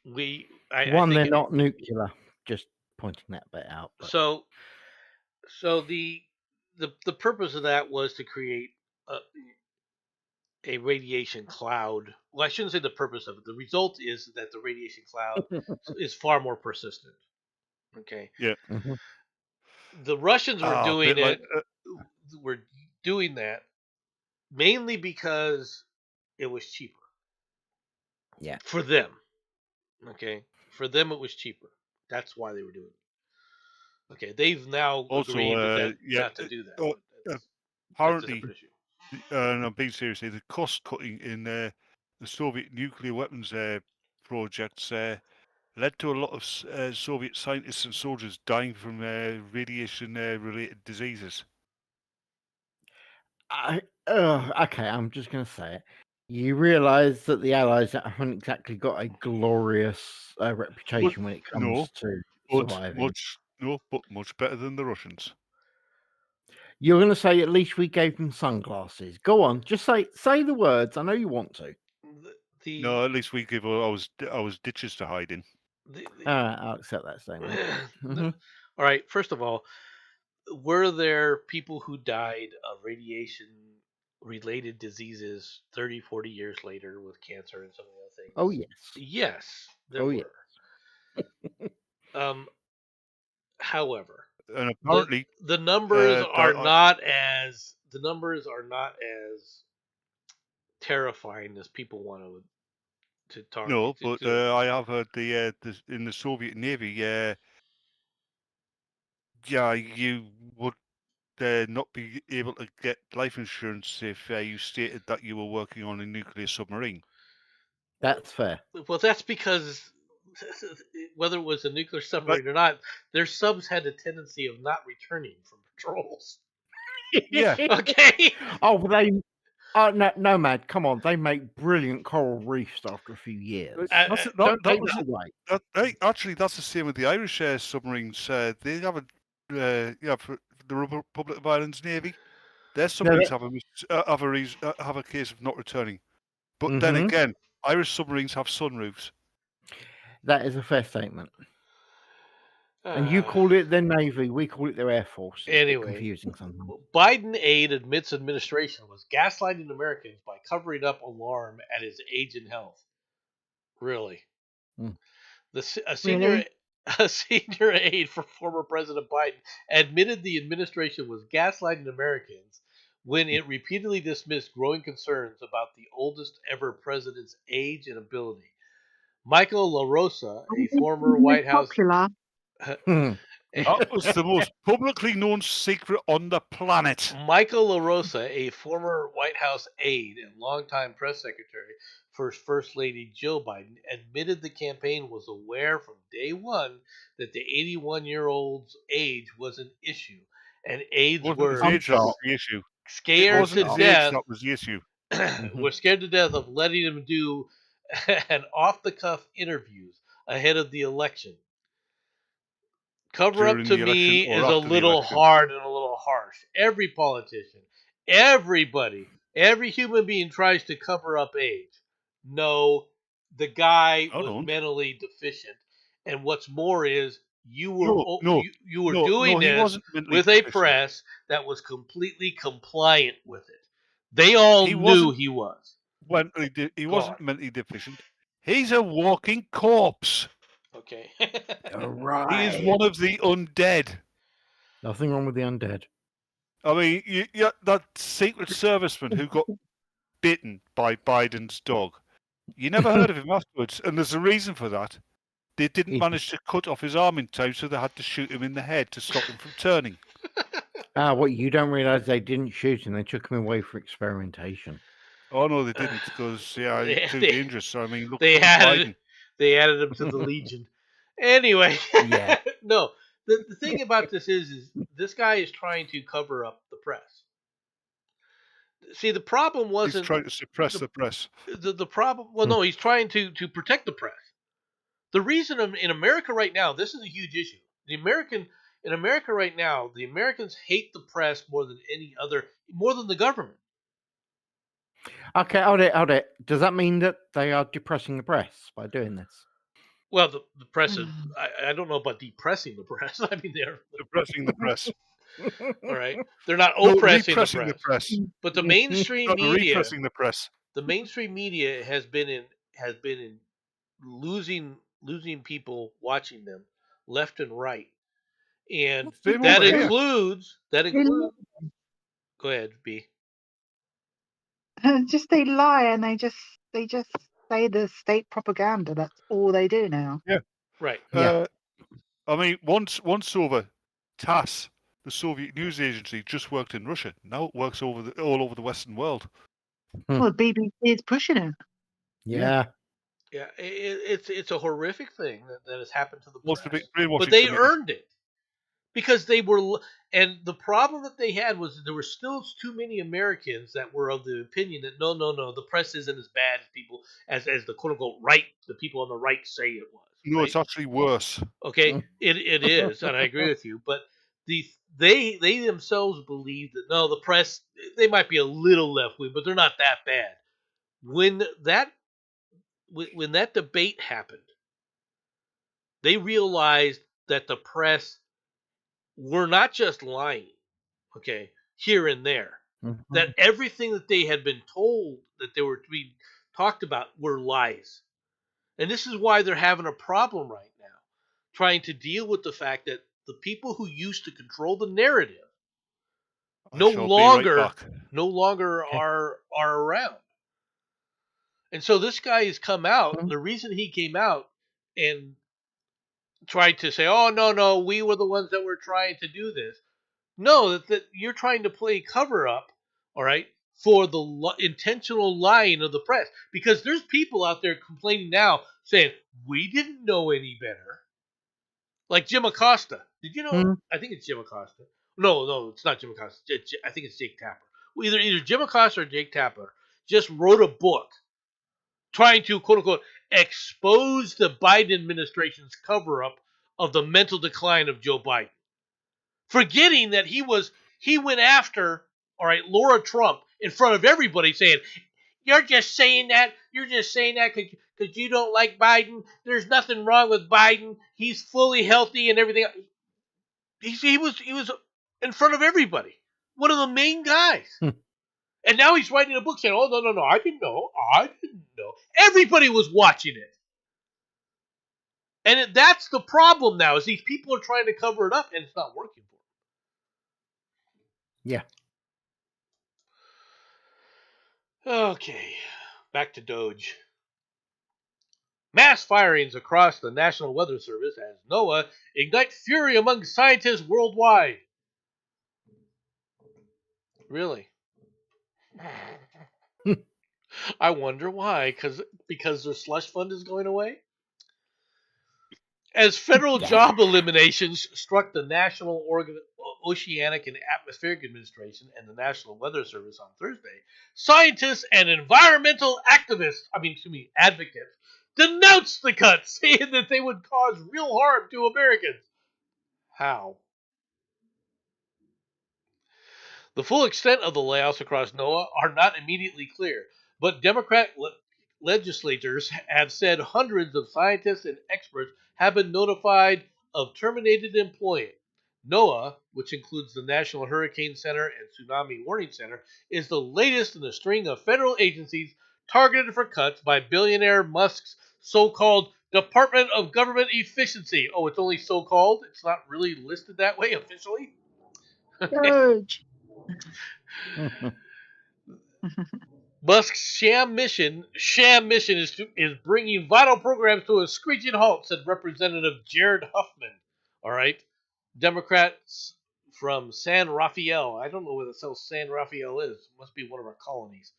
They're not nuclear. Just pointing that bit out. But. So the purpose of that was to create a radiation cloud. Well, I shouldn't say the purpose of it. The result is that the radiation cloud is far more persistent. Okay. Yeah. The Russians were doing it. Were doing that mainly because it was cheaper. Yeah. For them. Okay. For them, it was cheaper. That's why they were doing it. Okay. They've now agreed not to do that. Apparently, and I'm being serious, the cost cutting in the Soviet nuclear weapons projects led to a lot of Soviet scientists and soldiers dying from radiation-related diseases. Okay, I'm just going to say it. You realise that the Allies haven't exactly got a glorious reputation when it comes to surviving. But much better than the Russians. You're going to say at least we gave them sunglasses. Go on, just say the words. I know you want to. No, at least we give ours ditches to hide in. I'll accept that statement. All right. First of all, were there people who died of radiation-related diseases 30, 40 years later with cancer and some of the other things? Oh, yes. Yes, there were. Yes. However, and apparently the numbers are not as terrifying as people want to talk. No, but I have heard in the Soviet Navy, yeah, you would not be able to get life insurance if you stated that you were working on a nuclear submarine. That's fair. Well, that's because whether it was a nuclear submarine or not, their subs had a tendency of not returning from patrols. Yeah. Okay. Oh, no, Mad. Come on, they make brilliant coral reefs after a few years. Don't take that away. Actually, that's the same with the Irish submarines. They have for the Republic of Ireland's Navy, their submarines have a case of not returning. But then again, Irish submarines have sunroofs. That is a fair statement. And you call it their Navy, we call it their Air Force. It's anyway, confusing sometimes. Biden aide admits administration was gaslighting Americans by covering up alarm at his age and health. Really? A senior aide for former President Biden admitted the administration was gaslighting Americans when it repeatedly dismissed growing concerns about the oldest ever president's age and ability. Michael LaRosa, a former White House... That was the most publicly known secret on the planet. Michael LaRosa, a former White House aide and longtime press secretary for First Lady Jill Biden, admitted the campaign was aware from day one that the 81-year-old's age was an issue, and aides were scared to death. That was the issue. Were scared to death of letting him do an off-the-cuff interviews ahead of the election. Cover up to me is a little hard and a little harsh. Every politician, everybody, every human being tries to cover up age. No, the guy was mentally deficient, and what's more is you were doing this with a press that was completely compliant with it. They all knew he was. He wasn't mentally deficient. He's a walking corpse. Okay. Right. He is one of the undead. Nothing wrong with the undead. I mean, that Secret Serviceman who got bitten by Biden's dog. You never heard of him afterwards, and there's a reason for that. They didn't manage to cut off his arm in time, so they had to shoot him in the head to stop him from turning. What you don't realise, they didn't shoot him; they took him away for experimentation. Oh no, they didn't, because he's too dangerous. So I mean, look, they added him to the Legion. Anyway, no. The thing about this is this guy is trying to cover up the press. See, the problem wasn't... He's trying to suppress the press. The problem... Well, no, he's trying to protect the press. The reason in America right now, this is a huge issue. In America right now, the Americans hate the press more than the government. Okay, hold it. Does that mean that they are depressing the press by doing this? Well, the press is... I don't know about depressing the press. I mean, they're... Depressing the press. All right, they're not oppressing the press, but the mainstream media, repressing the press. The mainstream media has been in losing people watching them left and right, and that includes. Go ahead, B. Just they lie and they just say the state propaganda. That's all they do now. Yeah, right. I mean, once over TASS. The Soviet news agency just worked in Russia. Now it works all over the Western world. Well, the BBC is pushing it. Yeah. Yeah, it's a horrific thing that has happened to the press. But they earned it because they were. And the problem that they had was there were still too many Americans that were of the opinion that no, the press isn't as bad as people as the quote unquote right, the people on the right say it was. No, right? It's actually worse. Okay, it is, and I agree with you, but. They themselves believe that no, the press, they might be a little left wing, but they're not that bad. When that debate happened, they realized that the press were not just lying, okay, here and there. Mm-hmm. That everything that they had been told that they were being talked about were lies. And this is why they're having a problem right now, trying to deal with the fact that the people who used to control the narrative no longer are around. And so this guy has come out. The reason he came out and tried to say, "Oh no, we were the ones that were trying to do this." No, that you're trying to play cover up, all right, for the intentional lying of the press. Because there's people out there complaining now saying, we didn't know any better. Like Jim Acosta. Did you know? I think it's Jim Acosta. No, it's not Jim Acosta. I think it's Jake Tapper. Well, either Jim Acosta or Jake Tapper just wrote a book trying to, quote unquote, expose the Biden administration's cover up of the mental decline of Joe Biden. Forgetting that he went after, all right, Laura Trump in front of everybody saying, you're just saying that because you don't like Biden. There's nothing wrong with Biden. He's fully healthy and everything. He was in front of everybody. One of the main guys. And now he's writing a book saying, oh, no, I didn't know. Everybody was watching it. And that's the problem now, is these people are trying to cover it up, and it's not working for them. Yeah. Okay, back to Doge. Mass firings across the National Weather Service as NOAA ignite fury among scientists worldwide. Really? I wonder why. Because their slush fund is going away? As federal job eliminations struck the National Oceanic and Atmospheric Administration and the National Weather Service on Thursday, scientists and environmental advocates, denounced the cuts, saying that they would cause real harm to Americans. How? The full extent of the layoffs across NOAA are not immediately clear, but Democrat legislators have said hundreds of scientists and experts have been notified of terminated employment. NOAA, which includes the National Hurricane Center and Tsunami Warning Center, is the latest in a string of federal agencies targeted for cuts by billionaire Musk's so-called Department of Government Efficiency. Oh, it's only so-called? It's not really listed that way officially? Doge. Musk's sham mission is bringing vital programs to a screeching halt, said Representative Jared Huffman. All right, Democrats from San Rafael. I don't know where the hell San Rafael is. It must be one of our colonies.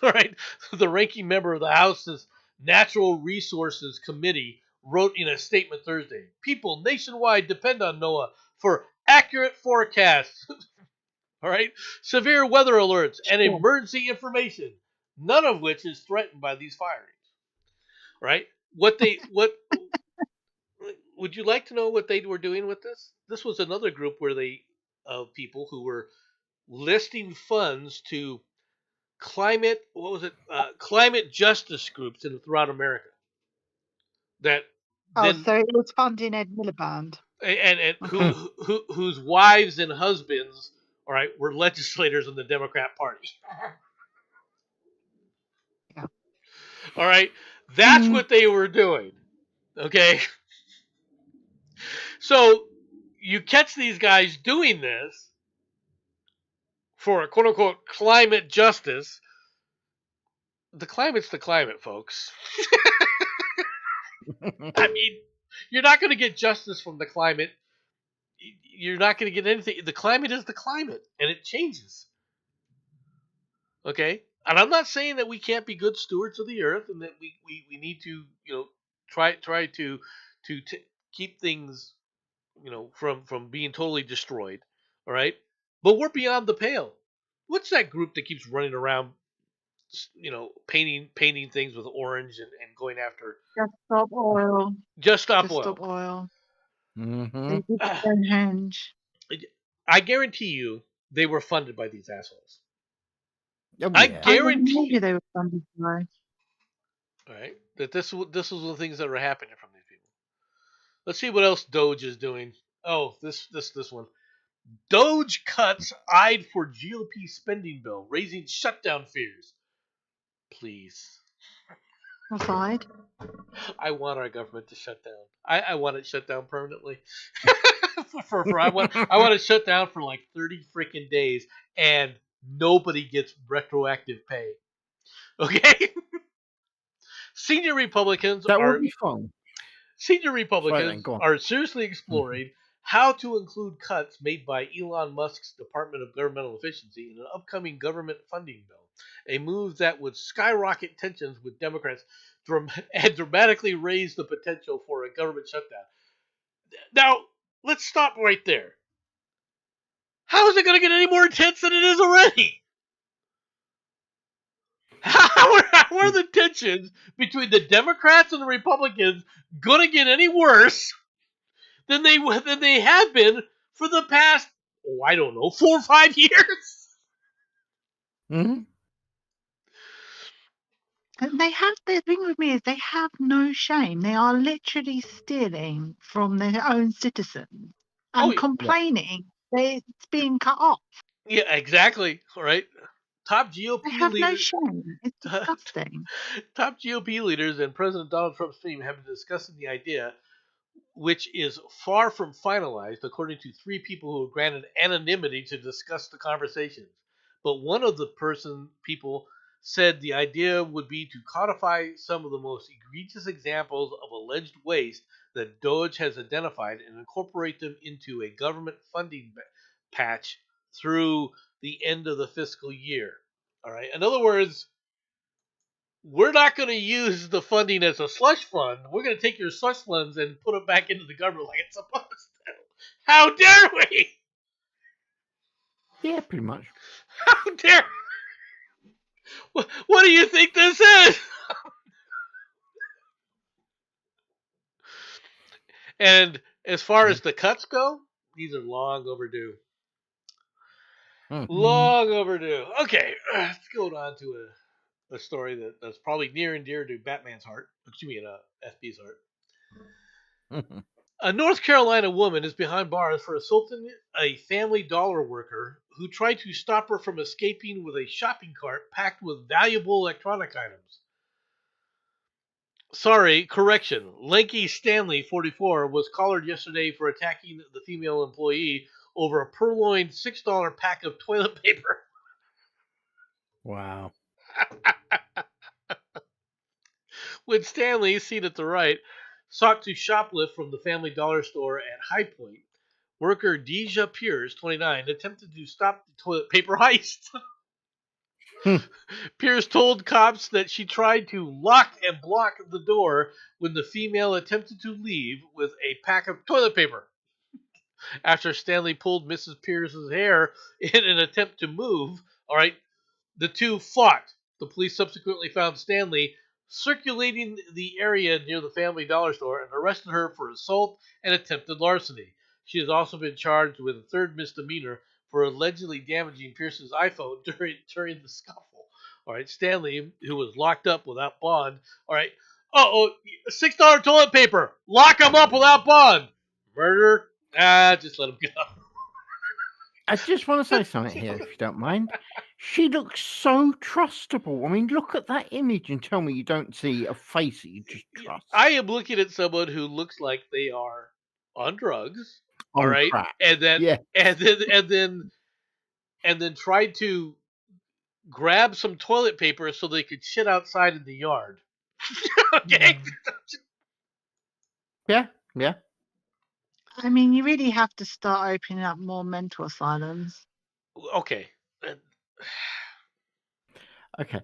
All right, the ranking member of the House's Natural Resources Committee wrote in a statement Thursday, "People nationwide depend on NOAA for accurate forecasts." All right, severe weather alerts and emergency information, none of which is threatened by these firings. Right? What would you like to know what they were doing with this? This was another group of people who were listing funds to climate justice groups throughout America. So it was funding Ed Miliband. And whose wives and husbands, all right, were legislators in the Democrat Party. Yeah. All right, that's what they were doing. Okay, so you catch these guys doing this for quote unquote climate justice. The climate's the climate, folks. I mean, you're not going to get justice from the climate. You're not going to get anything. The climate is the climate, and it changes. Okay? And I'm not saying that we can't be good stewards of the earth and that we need to, try to keep things, from being totally destroyed. All right? But we're beyond the pale. What's that group that keeps running around, painting things with orange and going after Just Stop Oil. Just Stop Oil. Mm-hmm. Stonehenge. I guarantee you they were funded by these assholes. Oh, I yeah. guarantee you they were funded by. All right, that this was the things that were happening from these people. Let's see what else Doge is doing. Oh, this one. Doge cuts eyed for GOP spending bill, raising shutdown fears. Please. Aside. I want our government to shut down. I want it shut down permanently. I want it shut down for like 30 freaking days, and nobody gets retroactive pay. Okay? Senior Republicans that would be fun. Senior Republicans are seriously exploring how to include cuts made by Elon Musk's Department of Governmental Efficiency in an upcoming government funding bill, a move that would skyrocket tensions with Democrats and dramatically raise the potential for a government shutdown. Now, let's stop right there. How is it going to get any more intense than it is already? How are the tensions between the Democrats and the Republicans going to get any worse than they have been for the past, 4 or 5 years? Mm-hmm. They have, the thing with me is they have no shame. They are literally stealing from their own citizens and complaining that it's being cut off. Yeah, exactly. All right. Top GOP they have leaders, no shame. It's disgusting. Top GOP leaders and President Donald Trump's team have been discussing the idea, which is far from finalized, according to 3 people who were granted anonymity to discuss the conversations. But one of the people said the idea would be to codify some of the most egregious examples of alleged waste that DOJ has identified and incorporate them into a government funding patch through the end of the fiscal year. All right. In other words, we're not going to use the funding as a slush fund. We're going to take your slush funds and put them back into the government like it's supposed to. How dare we? Yeah, pretty much. How dare? What do you think this is? And as far as the cuts go, these are long overdue. Long overdue. Okay, let's go on to a story that's probably near and dear to Batman's heart. Excuse me, FB's heart. A North Carolina woman is behind bars for assaulting a Family Dollar worker who tried to stop her from escaping with a shopping cart packed with valuable electronic items. Sorry, correction. Lanky Stanley, 44, was collared yesterday for attacking the female employee over a purloined $6 pack of toilet paper. Wow. When Stanley, seen at the right, sought to shoplift from the Family Dollar store at High Point, worker Deja Pierce, 29, attempted to stop the toilet paper heist. Pierce told cops that she tried to lock and block the door when the female attempted to leave with a pack of toilet paper. After Stanley pulled Mrs. Pierce's hair in an attempt to move, all right, the two fought. The police subsequently found Stanley circulating the area near the Family Dollar store and arrested her for assault and attempted larceny. She has also been charged with a third misdemeanor for allegedly damaging Pierce's iPhone during the scuffle. All right, Stanley, who was locked up without bond. All right, $6 toilet paper. Lock him up without bond. Murder? Just let him go. I just want to say something here, if you don't mind. She looks so trustable. I mean, look at that image and tell me you don't see a face that you just trust. I am looking at someone who looks like they are on drugs. All right, crack. and then tried to grab some toilet paper so they could shit outside in the yard. Okay. Yeah. I mean, you really have to start opening up more mental asylums. Okay. Okay.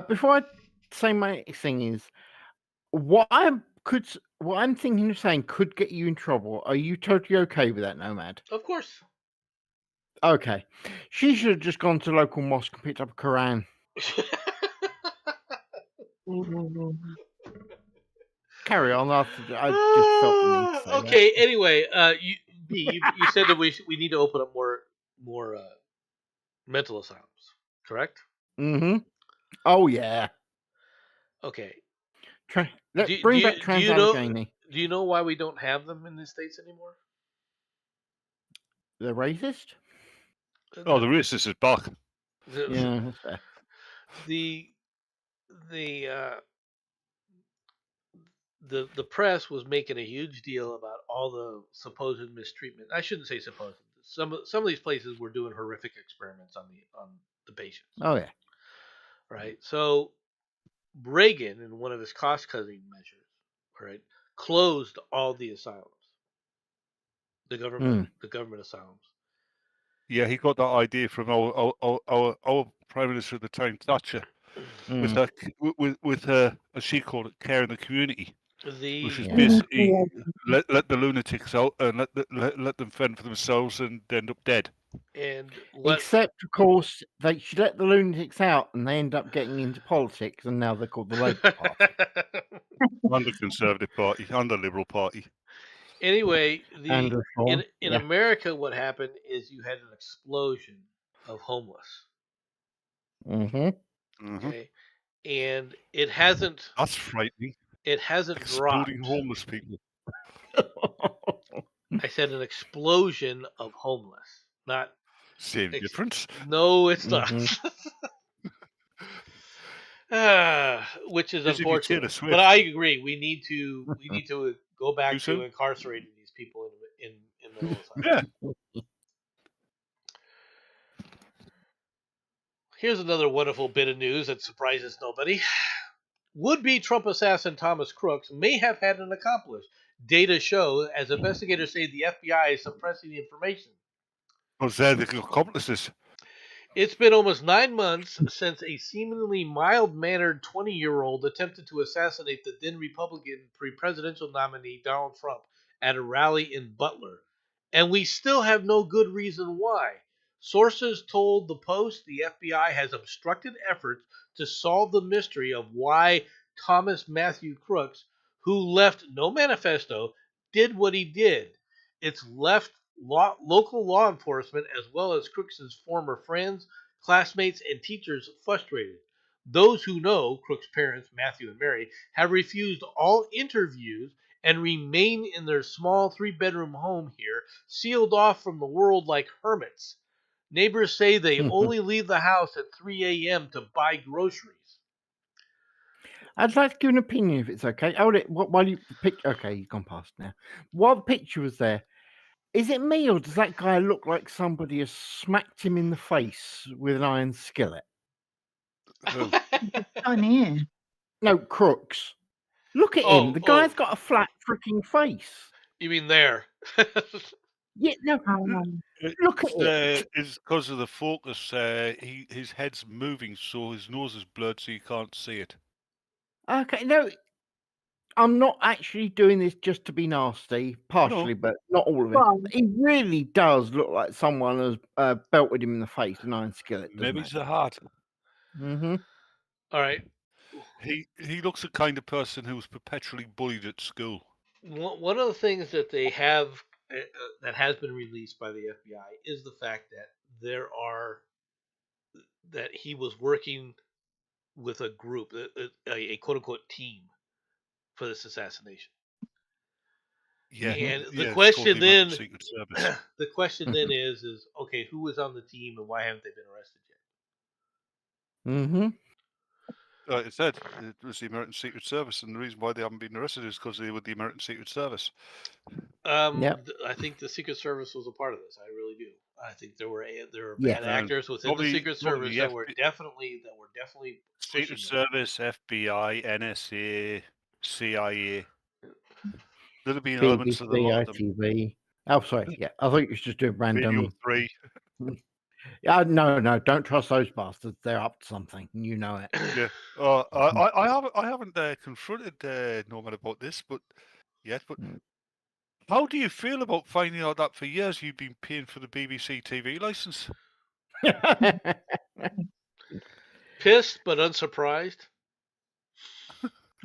Before I say my thing is, what I'm thinking of saying could get you in trouble. Are you totally okay with that, Nomad? Of course. Okay. She should have just gone to the local mosque and picked up a Quran. Carry on. I just felt the need to say okay. That. Anyway, you said that we need to open up more mental asylums, correct? Mm-hmm. Oh yeah. Okay. Bring back Trans-Allegheny. Do you know why we don't have them in the States anymore? They're racist? Oh, the racist is back. Yeah, that's fair. The press was making a huge deal about all the supposed mistreatment. I shouldn't say supposed. Some of these places were doing horrific experiments on the patients. Oh yeah. Right. So Reagan, in one of his cost-cutting measures, right, closed all the asylums, the government asylums. Yeah, he got that idea from our Prime Minister at the time, Thatcher, with her, as she called it, care in the community, which is basically let the lunatics out and let them fend for themselves and end up dead. Except, of course, she let the lunatics out and they end up getting into politics, and now they're called the Labour Party. And the Conservative Party and the Liberal Party. Anyway, in America, what happened is you had an explosion of homeless. Okay, and it hasn't. That's frightening. It hasn't Exploding dropped. homeless people. I said an explosion of homeless, not same difference. No, it's not. Which is unfortunate. But I agree. We need to go back to incarcerating these people in the middle. Yeah. Here's another wonderful bit of news that surprises nobody. Would-be Trump assassin Thomas Crooks may have had an accomplice. Data show, as investigators say, the FBI is suppressing the information. Was there the accomplices? It's been almost 9 months since a seemingly mild-mannered 20-year-old attempted to assassinate the then Republican pre-presidential nominee Donald Trump at a rally in Butler. And we still have no good reason why. Sources told the Post the FBI has obstructed efforts to solve the mystery of why Thomas Matthew Crooks, who left no manifesto, did what he did. It's left local law enforcement as well as Crooks' former friends, classmates, and teachers frustrated. Those who know Crooks' parents, Matthew and Mary, have refused all interviews and remain in their small 3-bedroom home here, sealed off from the world like hermits. Neighbors say they only leave the house at 3 a.m. to buy groceries. I'd like to give an opinion if it's okay. Hold it while you pick. Okay, you've gone past now. While the picture was there, is it me or does that guy look like somebody has smacked him in the face with an iron skillet? On here. No, Crooks. Look at him. The guy's got a flat freaking face. You mean there? Yeah, no. Look at it. It's because of the focus. His head's moving, so his nose is blurred, so you can't see it. Okay, no. I'm not actually doing this just to be nasty, partially, but not all of it. Well, he really does look like someone has belted him in the face with an iron skillet. Maybe it's a heart. All right. He looks the kind of person who was perpetually bullied at school. One of the things that they have that has been released by the FBI is the fact that he was working with a group, a quote unquote team, for this assassination. Yeah, and the question then, is okay, who was on the team and why haven't they been arrested yet? It said it was the American Secret Service, and the reason why they haven't been arrested is because they were the American Secret Service. I think the Secret Service was a part of this. I really do. I think there were bad actors within the Secret Service that were definitely Secret Service, FBI, NSA, CIA. There'll be elements of the lot of them. ITV. Oh, sorry. Yeah, I think you should just do random. Radio 3. No, don't trust those bastards. They're up to something. You know it. Yeah. I haven't confronted Norman about this, but how do you feel about finding out that for years you've been paying for the BBC TV license? Pissed but unsurprised.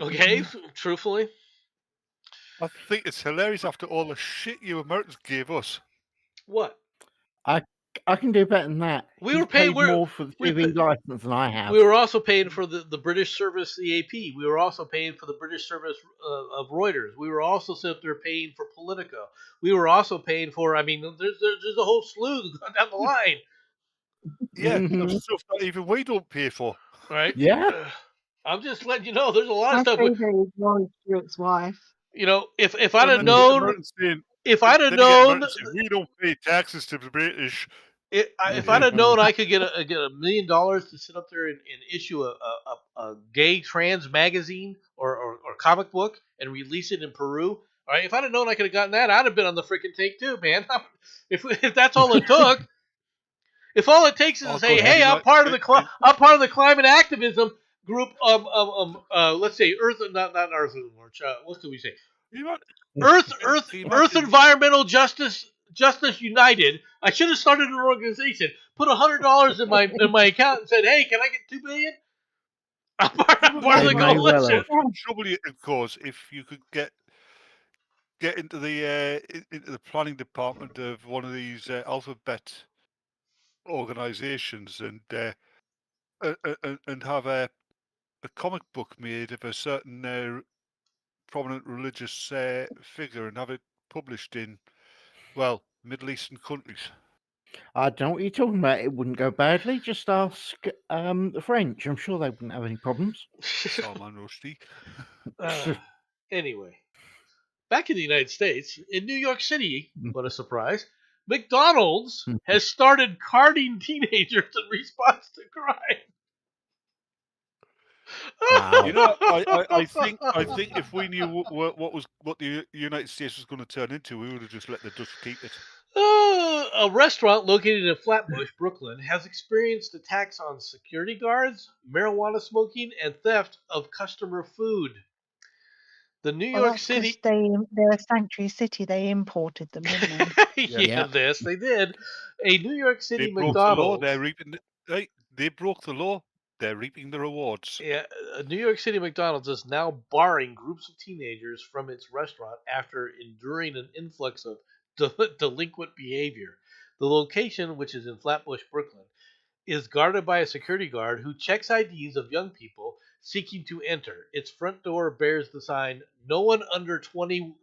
Okay, truthfully. I think it's hilarious after all the shit you Americans gave us. What? I can do better than that. We were paid more for the TV license than I have. We were also paying for the British service, the AP. We were also paying for the British service of Reuters. We were also sitting there paying for Politico. We were also paying for. I mean, there's a whole slew down the line. Yeah, there's stuff that even we don't pay for. Right? Yeah. I'm just letting you know. There's a lot of stuff. Ron Stewart's wife. You know, if I'd have known, we don't pay taxes to the British. If I'd have known I could get $1 million to sit up there and issue a gay trans magazine or comic book and release it in Peru, all right, if I'd have known I could have gotten that, I'd have been on the freaking take too, man. If that's all it took, if all it takes is to say, hey, I'm part of the climate activism group, let's say Earth, not Earth March. What can we say? Earth Environmental Justice United. I should have started an organization. Put $100 in my account and said, "Hey, can I get $2 billion?" I'm part of the coalition. Trouble, of course, if you could get into the planning department of one of these alphabet organizations and have a comic book made of a certain prominent religious figure and have it published in, well, Middle Eastern countries. I don't know what you're talking about. It wouldn't go badly. Just ask the French. I'm sure they wouldn't have any problems. Salman Rushdie. Anyway, back in the United States, in New York City, what a surprise, McDonald's has started carding teenagers in response to crime. Wow. You know, I think if we knew what the United States was going to turn into, we would have just let the Dutch keep it. A restaurant located in Flatbush, Brooklyn, has experienced attacks on security guards, marijuana smoking, and theft of customer food. The New York City. They're a sanctuary city. They imported them, didn't they? Yes, they did. A New York City McDonald's. They broke the law. They're reaping the rewards. Yeah, New York City McDonald's is now barring groups of teenagers from its restaurant after enduring an influx of delinquent behavior. The location, which is in Flatbush, Brooklyn, is guarded by a security guard who checks IDs of young people seeking to enter. Its front door bears the sign, "No one under 20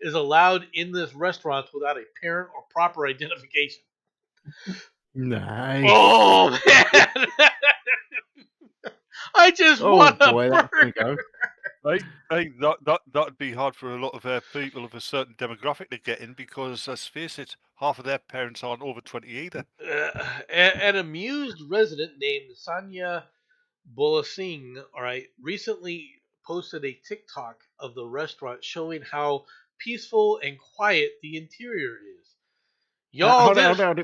is allowed in this restaurant without a parent or proper identification." Nice. Oh, man! I just want a burger. That'd be hard for a lot of people of a certain demographic to get in because, let's face it, half of their parents aren't over 20 either. An amused resident named Sanya Bolasing, recently posted a TikTok of the restaurant showing how peaceful and quiet the interior is. Hold on.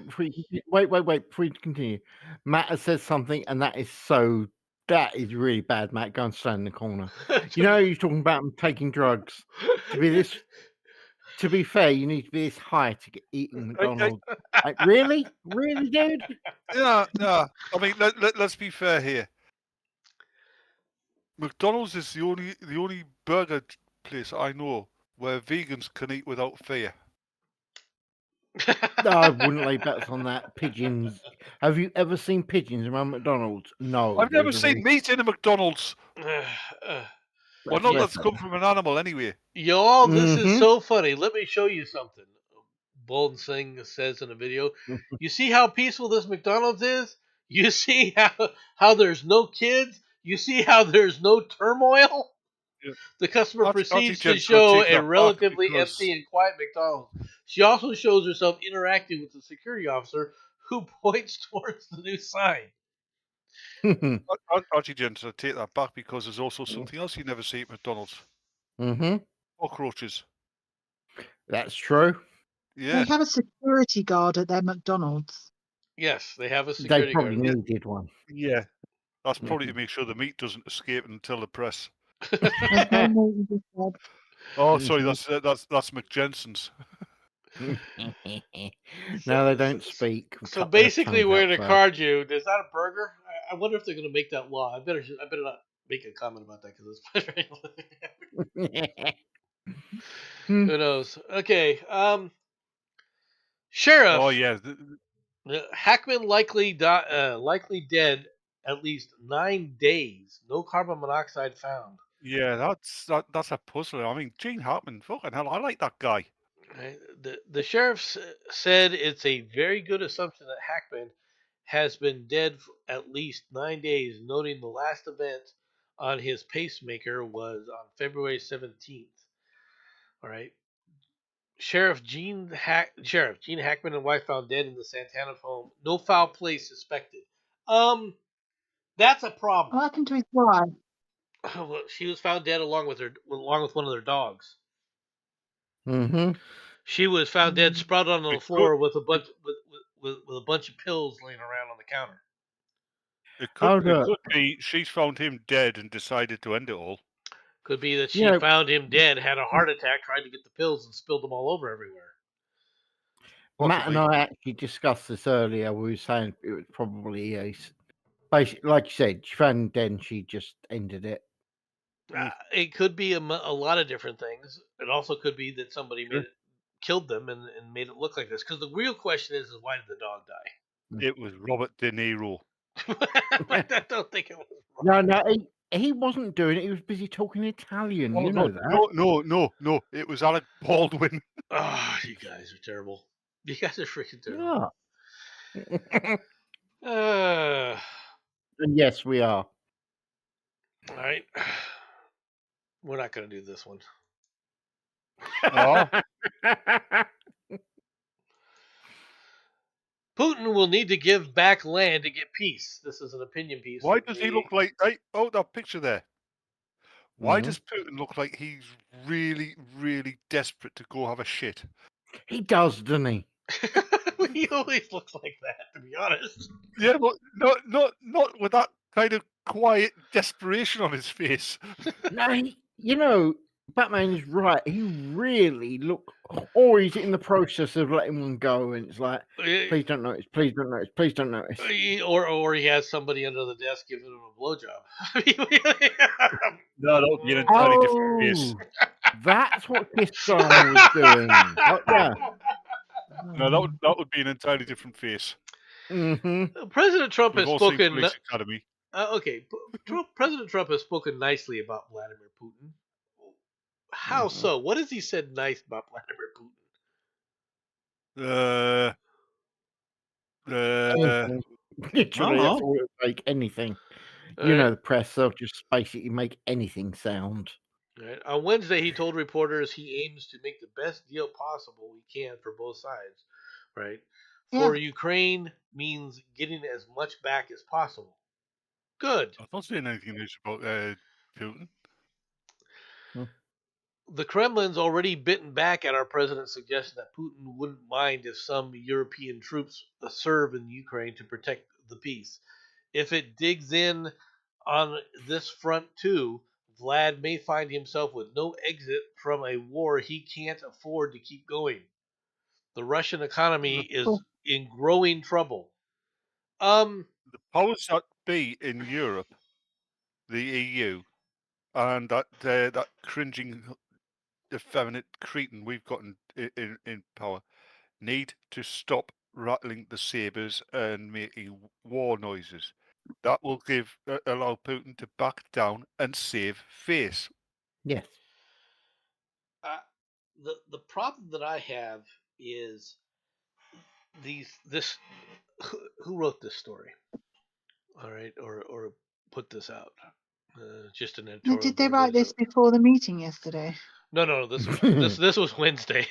Wait, before you continue. Matt has said something, and that is really bad, Matt. Go and stand in the corner. You know, you're talking about them taking drugs. To be fair, you need to be this high to get eating McDonald's. Really, dude? Yeah. I mean, let's be fair here. McDonald's is the only burger place I know where vegans can eat without fear. No, I wouldn't lay bets on that. Pigeons. Have you ever seen pigeons around McDonald's? No. I've never seen meat in a McDonald's. Well, not that's come from an animal anyway. Y'all, this is so funny. Let me show you something. Bolden Singh says in a video, you see how peaceful this McDonald's is? You see how there's no kids? You see how there's no turmoil? Yeah. The customer proceeds to show a relatively empty and quiet McDonald's. She also shows herself interacting with the security officer who points towards the new sign. Actually, gents, I take that back because there's also something else you never see at McDonald's. Cockroaches. That's true. Yeah. They have a security guard at their McDonald's. Yes, they have a security guard. They probably needed one. Yeah. That's probably to make sure the meat doesn't escape and tell the press. Oh, sorry, that's McJensen's. No, they don't speak. So basically, we're going to card you. Is that a burger? I wonder if they're going to make that law. I better not make a comment about that because it's who knows? Okay, sheriff. Oh yeah, Hackman likely dead at least 9 days. No carbon monoxide found. Yeah, that's a puzzler. I mean, Gene Hackman, fucking hell, I like that guy. Right. The sheriff said it's a very good assumption that Hackman has been dead for at least 9 days, noting the last event on his pacemaker was on February 17th. All right. Sheriff Gene Hackman and wife found dead in the Santana home. No foul play suspected. That's a problem. What happened to his wife? Well, she was found dead along with one of their dogs. Mm-hmm. She was found dead, sprawled on the floor with a bunch with a bunch of pills laying around on the counter. It could be she's found him dead and decided to end it all. Could be that she found him dead, had a heart attack, tried to get the pills, and spilled them all over everywhere. Matt and I actually discussed this earlier. We were saying it was probably basically, like you said, she found him dead and she just ended it. It could be a lot of different things. It also could be that somebody killed them and made it look like this. Because the real question is why did the dog die? It was Robert De Niro. I don't think it was. No, he wasn't doing it. He was busy talking Italian. You know that? No. It was Alec Baldwin. Oh, you guys are terrible. You guys are freaking terrible. Yeah. And yes, we are. All right. We're not going to do this one. Oh. Putin will need to give back land to get peace. This is an opinion piece. Why does he look like... that picture there. Why does Putin look like he's really, really desperate to go have a shit? He does, doesn't he? He always looks like that, to be honest. Yeah, but not with that kind of quiet desperation on his face. No, Batman is right. He really or he's in the process of letting one go, and it's like, please don't notice, please don't notice, please don't notice. Or he has somebody under the desk giving him a blowjob. No, that would be an entirely different face. That's what Kissan was doing. Yeah. No, that would be an entirely different face. Mm-hmm. President Trump has spoken. Police Academy. President Trump has spoken nicely about Vladimir Putin. How so? What has he said nice about Vladimir Putin? Literally, that's all it would make anything. The press, they'll just basically make anything sound. Right. On Wednesday, he told reporters he aims to make the best deal possible he can for both sides. Right. Yeah. For Ukraine means getting as much back as possible. Good. I'm not saying anything nice about Putin. The Kremlin's already bitten back at our president's suggestion that Putin wouldn't mind if some European troops serve in Ukraine to protect the peace. If it digs in on this front too, Vlad may find himself with no exit from a war he can't afford to keep going. The Russian economy is in growing trouble. The powers that be in Europe, the EU, and that cringing, effeminate cretin we've got in power, need to stop rattling the sabers and making war noises. That will allow Putin to back down and save face. Yes. The problem that I have is who wrote this story? All right, or put this out. Just an editorial. Did they write this before the meeting yesterday? No. This was Wednesday.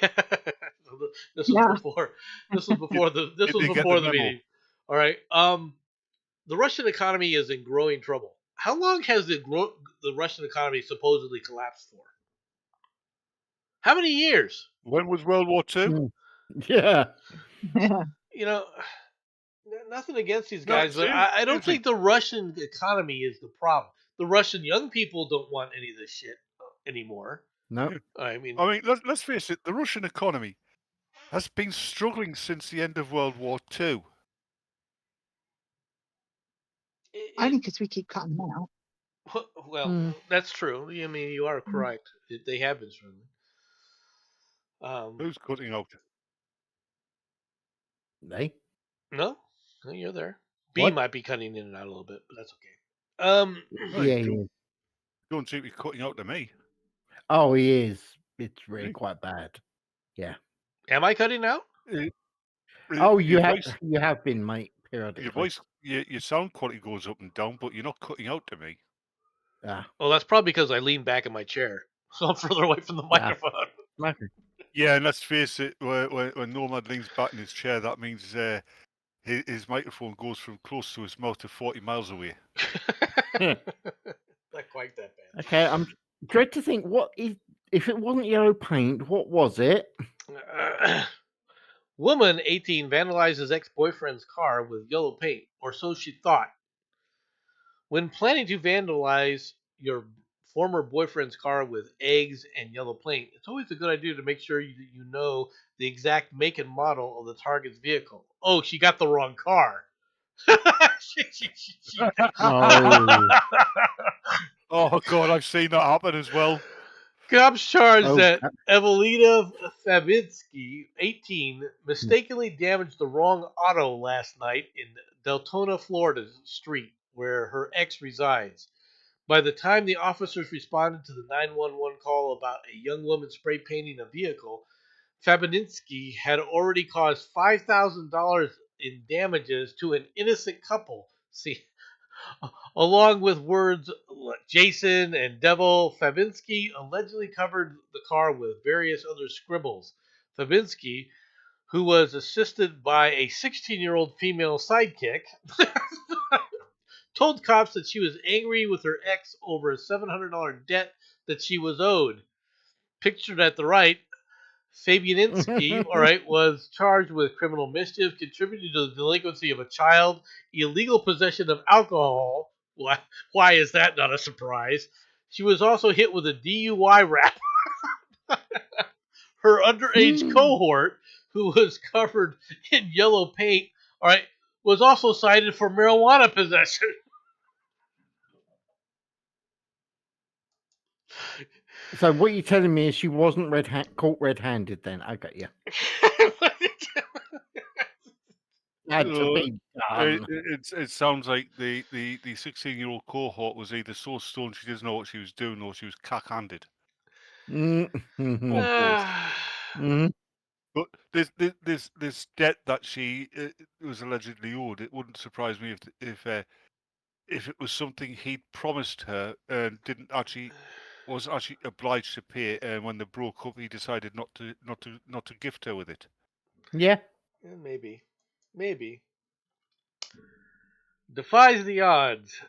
This was before the meeting. All right. The Russian economy is in growing trouble. How long has the Russian economy supposedly collapsed for? How many years? When was World War II? Yeah. Nothing against these guys, but I don't think the Russian economy is the problem. The Russian young people don't want any of this shit anymore. No. I mean, let's face it. The Russian economy has been struggling since the end of World War II. Only because we keep cutting them out. Well, that's true. I mean, you are correct. They have been struggling. Who's cutting out? They? No, you're there. B might be cutting in and out a little bit, but that's okay. Yeah. Don't seem to be cutting out to me. Oh, he is. It's really quite bad. Yeah. Am I cutting out? You have been, mate. Periodically. Your voice, your sound quality goes up and down, but you're not cutting out to me. Ah. Well, that's probably because I lean back in my chair, so I'm further away from the microphone. Yeah, and let's face it, when Nomad leans back in his chair, that means his microphone goes from close to his mouth to 40 miles away. Not quite that bad. Okay, I'm dread to think if it wasn't yellow paint, what was it? Woman 18 vandalizes ex-boyfriend's car with yellow paint, or so she thought. When planning to vandalize your former boyfriend's car with eggs and yellow paint, it's always a good idea to make sure you know the exact make and model of the target's vehicle. Oh, she got the wrong car. Oh God, I've seen that happen as well. Cops charged that Evelina Fabinski, 18, mistakenly damaged the wrong auto last night in Deltona, Florida street, where her ex resides. By the time the officers responded to the 911 call about a young woman spray painting a vehicle, Fabinski had already caused $5,000 in damages to an innocent couple. See, along with words Jason and Devil, Fabinski allegedly covered the car with various other scribbles. Fabinski, who was assisted by a 16-year-old female sidekick, told cops that she was angry with her ex over a $700 debt that she was owed. Pictured at the right, Fabianinski, was charged with criminal mischief, contributing to the delinquency of a child, illegal possession of alcohol. Why is that not a surprise? She was also hit with a DUI rap. Her underage cohort, who was covered in yellow paint, was also cited for marijuana possession. So what you're telling me is she wasn't caught red-handed then? I got you. It sounds like the 16-year-old cohort was either so stoned she didn't know what she was doing, or she was cack-handed. But this debt that she was allegedly owed, it wouldn't surprise me if it was something he'd promised her and wasn't actually obliged to pay, and when they broke up, he decided not to gift her with it. Yeah. Maybe. Defies the odds.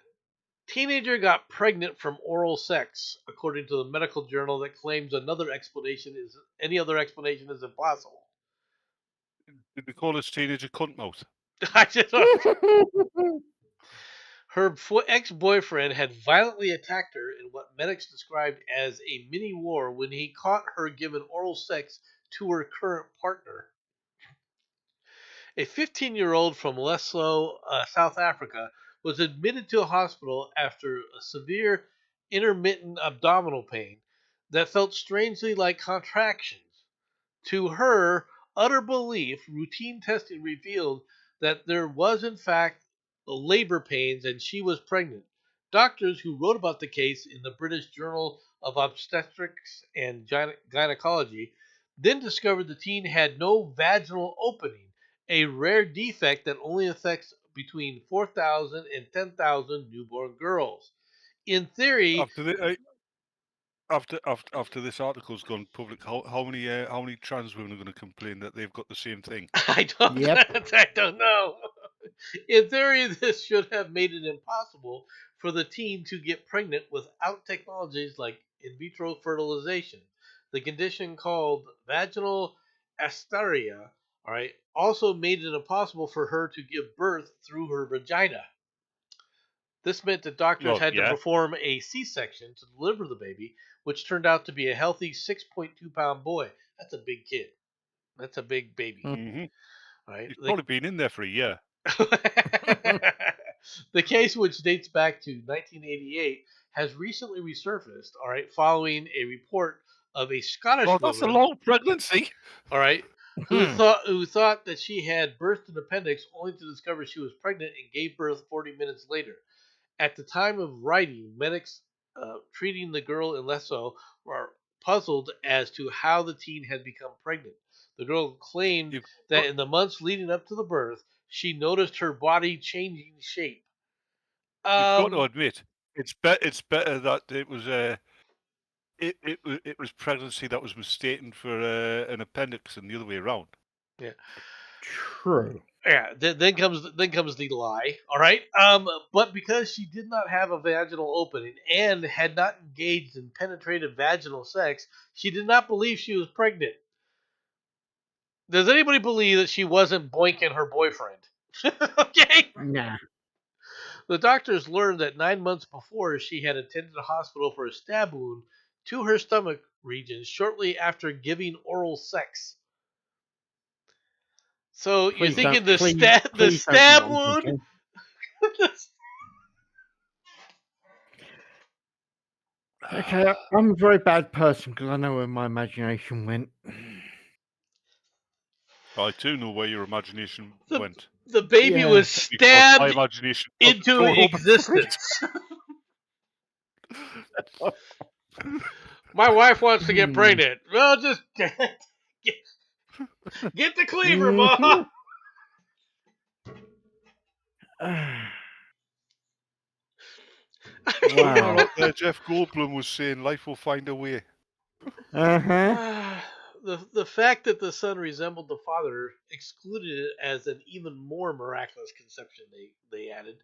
Teenager got pregnant from oral sex, according to the medical journal that claims any other explanation is impossible. Did they call this teenager cunt mouth? Her ex-boyfriend had violently attacked her in what medics described as a mini war when he caught her giving oral sex to her current partner. A 15-year-old from Lesotho, South Africa, was admitted to a hospital after a severe intermittent abdominal pain that felt strangely like contractions. To her utter belief, routine testing revealed that there was in fact labor pains and she was pregnant. Doctors who wrote about the case in the British Journal of Obstetrics and Gynecology then discovered the teen had no vaginal opening, a rare defect that only affects between 4,000 and 10,000 newborn girls. In theory, after this article's gone public, how many trans women are going to complain that they've got the same thing? I don't know. In theory, this should have made it impossible for the teen to get pregnant without technologies like in vitro fertilization. The condition called vaginal asteria, also made it impossible for her to give birth through her vagina. This meant that doctors had to perform a C-section to deliver the baby, which turned out to be a healthy 6.2-pound boy. That's a big kid. That's a big baby. Mm-hmm. He's probably been in there for a year. The case, which dates back to 1988, has recently resurfaced, following a report of a Scottish woman. That's a long pregnancy. Who thought that she had birthed an appendix, only to discover she was pregnant and gave birth 40 minutes later. At the time of writing, medics treating the girl in Lesotho were puzzled as to how the teen had become pregnant. The girl claimed that in the months leading up to the birth, she noticed her body changing shape. You've got to admit, it's better that it was It was pregnancy that was mistaken for an appendix and the other way around. Yeah. True. Yeah. Then comes the lie. All right. But because she did not have a vaginal opening and had not engaged in penetrative vaginal sex, she did not believe she was pregnant. Does anybody believe that she wasn't boinking her boyfriend? Okay. Nah. The doctors learned that 9 months before she had attended a hospital for a stab wound to her stomach region shortly after giving oral sex. So you're thinking the stab wound? Okay, I'm a very bad person because I know where my imagination went. I too know where your imagination went. The baby was stabbed my imagination into existence. My wife wants to get pregnant. Well, just get the cleaver, Ma. Wow. Jeff Goldblum was saying life will find a way. Uh-huh. The fact that the son resembled the father excluded it as an even more miraculous conception, they added.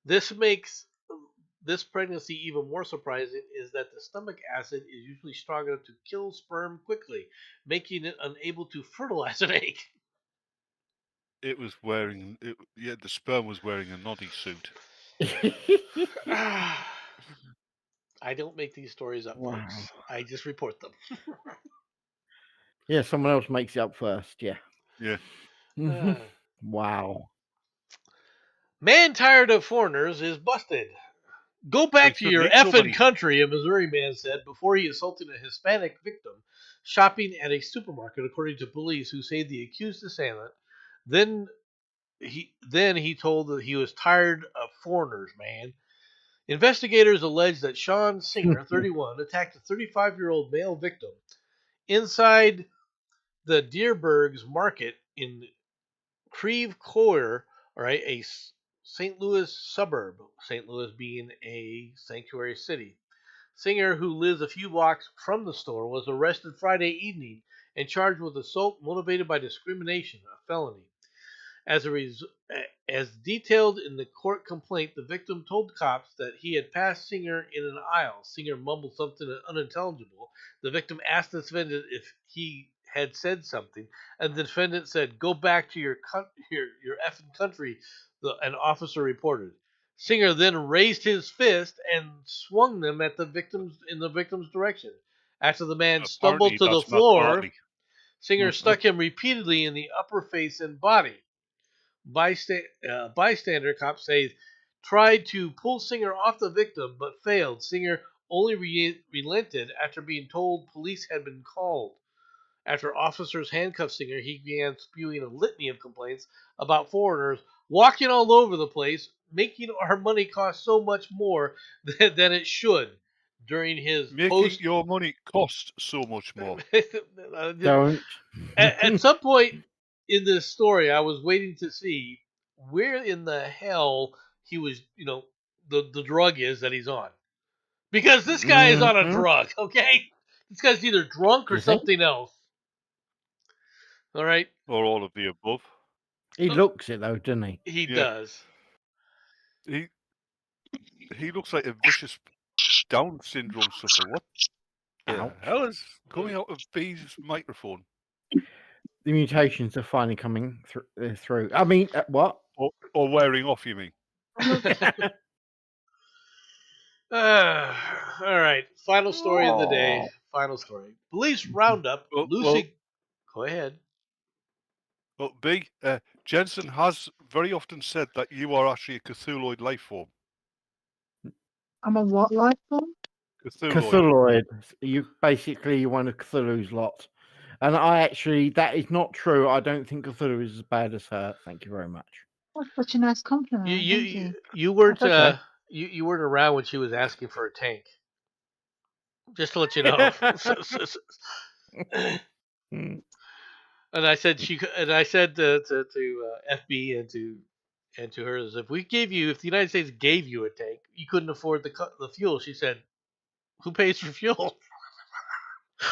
This makes this pregnancy even more surprising is that the stomach acid is usually strong enough to kill sperm quickly, making it unable to fertilize an egg. It was wearing, the sperm was wearing a noddy suit. I don't make these stories up, folks. I just report them. Yeah, someone else makes it up first. Yeah. Yeah. Wow. Man tired of foreigners is busted. Go back to your effing country, a Missouri man said before he assaulted a Hispanic victim shopping at a supermarket, according to police, who say the accused assailant. Then he told that he was tired of foreigners, man. Investigators allege that Sean Singer, 31, attacked a 35-year-old male victim inside the Deerbergs Market in Creve Coeur, all right, a St. Louis suburb, St. Louis being a sanctuary city. Singer, who lives a few blocks from the store, was arrested Friday evening and charged with assault motivated by discrimination, a felony. As detailed in the court complaint, the victim told cops that he had passed Singer in an aisle. Singer mumbled something unintelligible. The victim asked the defendant if he had said something, and the defendant said, "Go back to your effing country," an officer reported. Singer then raised his fist and swung them at the victim's direction. After the man stumbled to the floor, Singer struck him repeatedly in the upper face and body. Bystander, cops say, tried to pull Singer off the victim but failed. Singer only relented after being told police had been called. After officers handcuffed Singer, he began spewing a litany of complaints about foreigners walking all over the place, making our money cost so much more than it should. During his your money cost so much more. Don't. At some point in this story, I was waiting to see where in the hell he was, the drug is that he's on. Because this guy is on a drug, okay? This guy's either drunk or something else. All right? Or all of the above. He looks it, though, doesn't he? He does. He looks like a vicious Down syndrome sufferer. What the hell is coming out of B's microphone? The mutations are finally coming through. I mean, what? Or wearing off, you mean? All right. Final story of the day. Final story. Police round up Lucy. Go ahead. Well, B, Jensen has very often said that you are actually a Cthulhuid life form. I'm a what life form? Cthulhuid. You basically one of Cthulhu's lot. And that is not true. I don't think Cthulhu is as bad as her. Thank you very much. That's such a nice compliment. You weren't you weren't around when she was asking for a tank. Just to let you know. And I said to FB and to her, if the United States gave you a tank, you couldn't afford the fuel. She said, "Who pays for fuel?"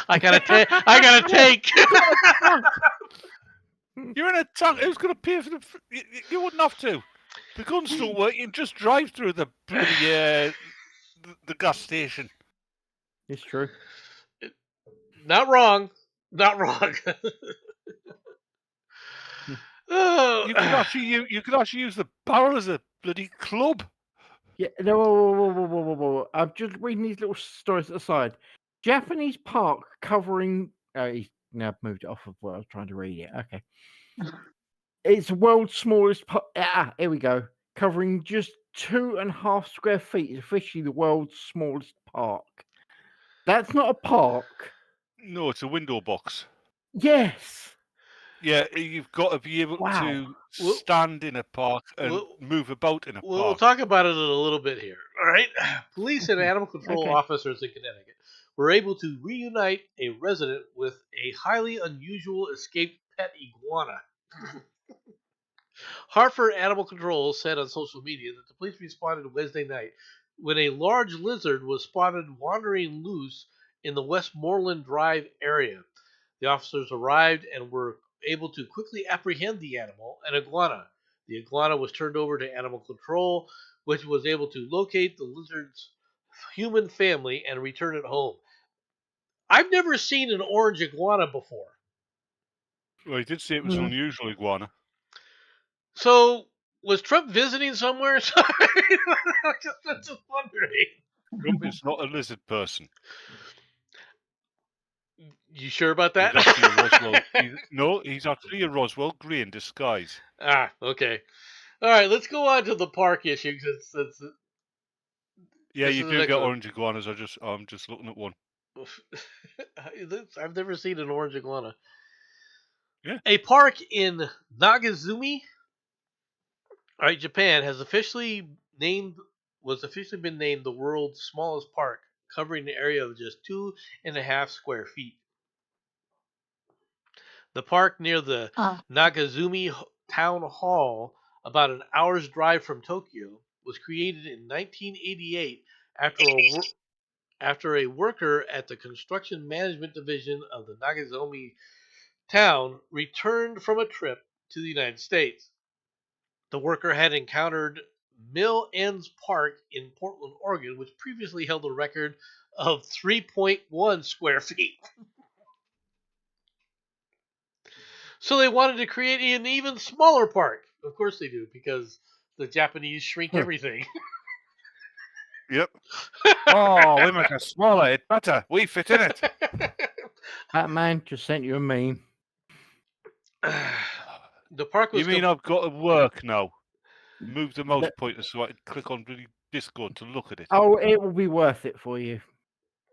I gotta take. You're in a tank. Who's going to pay for the? You wouldn't have to. The guns don't work. You just drive through the bloody the gas station. It's true. Not wrong. Not wrong. Oh. You could actually use the barrel as a bloody club. Yeah. No. Whoa. I'm just reading these little stories aside. Japanese park covering. He's now moved it off of what I was trying to read it. Okay. It's the world's smallest park. Here we go. Covering just 2.5 square feet. It's officially the world's smallest park. That's not a park. No, it's a window box. Yes. Yeah, you've got to be able to stand in a park and move about in a park. We'll talk about it in a little bit here. All right. Police and animal control officers in Connecticut were able to reunite a resident with a highly unusual escaped pet iguana. Hartford Animal Control said on social media that the police responded Wednesday night when a large lizard was spotted wandering loose in the Westmoreland Drive area. The officers arrived and were able to quickly apprehend the animal, an iguana. The iguana was turned over to Animal Control, which was able to locate the lizard's human family and return it home. I've never seen an orange iguana before. Well, he did say it was an unusual iguana. So, was Trump visiting somewhere? I'm just wondering. Trump is not a lizard person. You sure about that? He's actually a Roswell Grey in disguise. Okay. All right, let's go on to the park issue. Yeah, you do get orange iguanas. I'm just looking at one. I've never seen an orange iguana. Yeah. A park in Nagazumi, Japan, was officially been named the world's smallest park, covering an area of just 2.5 square feet. The park near the Nagazumi Town Hall, about an hour's drive from Tokyo, was created in 1988 after a worker at the construction management division of the Nagazumi town returned from a trip to the United States. The worker had encountered Mill Ends Park in Portland, Oregon, which previously held a record of 3.1 square feet. So they wanted to create an even smaller park. Of course they do, because the Japanese shrink everything. Yep. Oh, we make it smaller. It's better. We fit in it. That man just sent you a meme. The park was. You mean I've got to work now? Move the mouse pointer so I can click on the Discord to look at it. Oh, it will be worth it for you.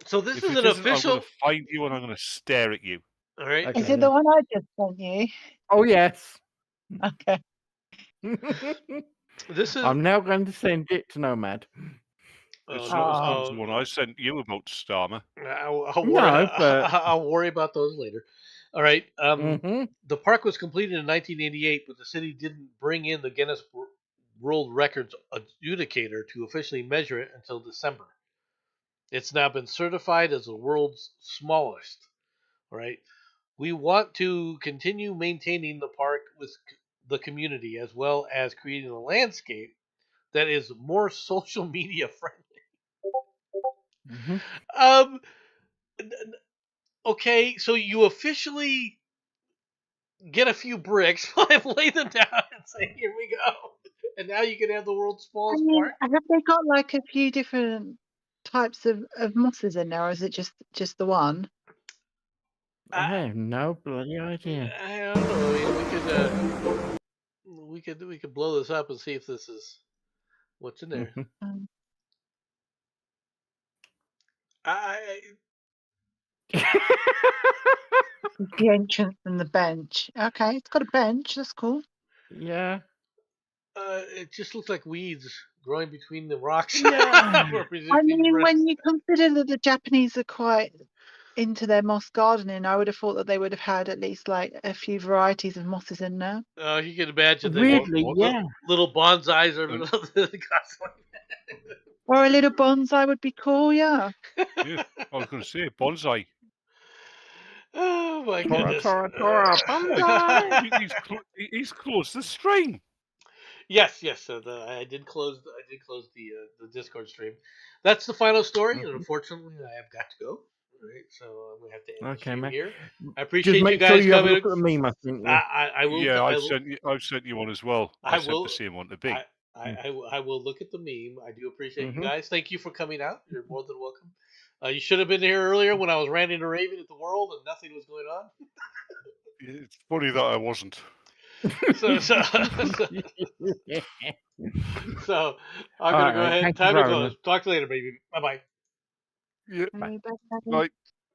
So this is an official. I'm going to find you and I'm going to stare at you. All right. Okay, is it the one I just sent you? Oh yes. Okay. This is. I'm now going to send it to Nomad. It's not the one I sent you about Starmer. I'll worry about those later. All right. The park was completed in 1988, but the city didn't bring in the Guinness World Records adjudicator to officially measure it until December. It's now been certified as the world's smallest. All right. We want to continue maintaining the park with the community, as well as creating a landscape that is more social media friendly. Okay, so you officially get a few bricks, lay them down, and say, "Here we go," and now you can have the world's smallest park. Have they got like a few different types of mosses in there, or is it just the one? I have no bloody idea. I don't know. We could blow this up and see if this is what's in there. The entrance and the bench. Okay, it's got a bench. That's cool. Yeah. It just looks like weeds growing between the rocks. Yeah. I mean, when you consider that the Japanese are quite into their moss gardening, I would have thought that they would have had at least like a few varieties of mosses in there. You can imagine weirdly, little bonsais or or a little bonsai would be cool, yeah. Yeah, I was going to say bonsai. Oh my Tora, goodness. Tora, Tora, Banzai. He's closed the stream. Yes. I did close the Discord stream. That's the final story, and unfortunately, I have got to go. All right, so I'm gonna have to end the stream man. here. I Just appreciate you make sure guys you have a coming. look at the meme, I think. I will. Yeah, I I've will. sent you one as well. I sent the same one to Big. I will look at the meme. I do appreciate you guys. Thank you for coming out. You're more than welcome. You should have been here earlier when I was ranting and raving at the world and nothing was going on. It's funny that I wasn't. So I'm gonna go ahead. Thank Time you to very close. Talk to you later, baby. Bye bye. Yeah. Bye. Bye.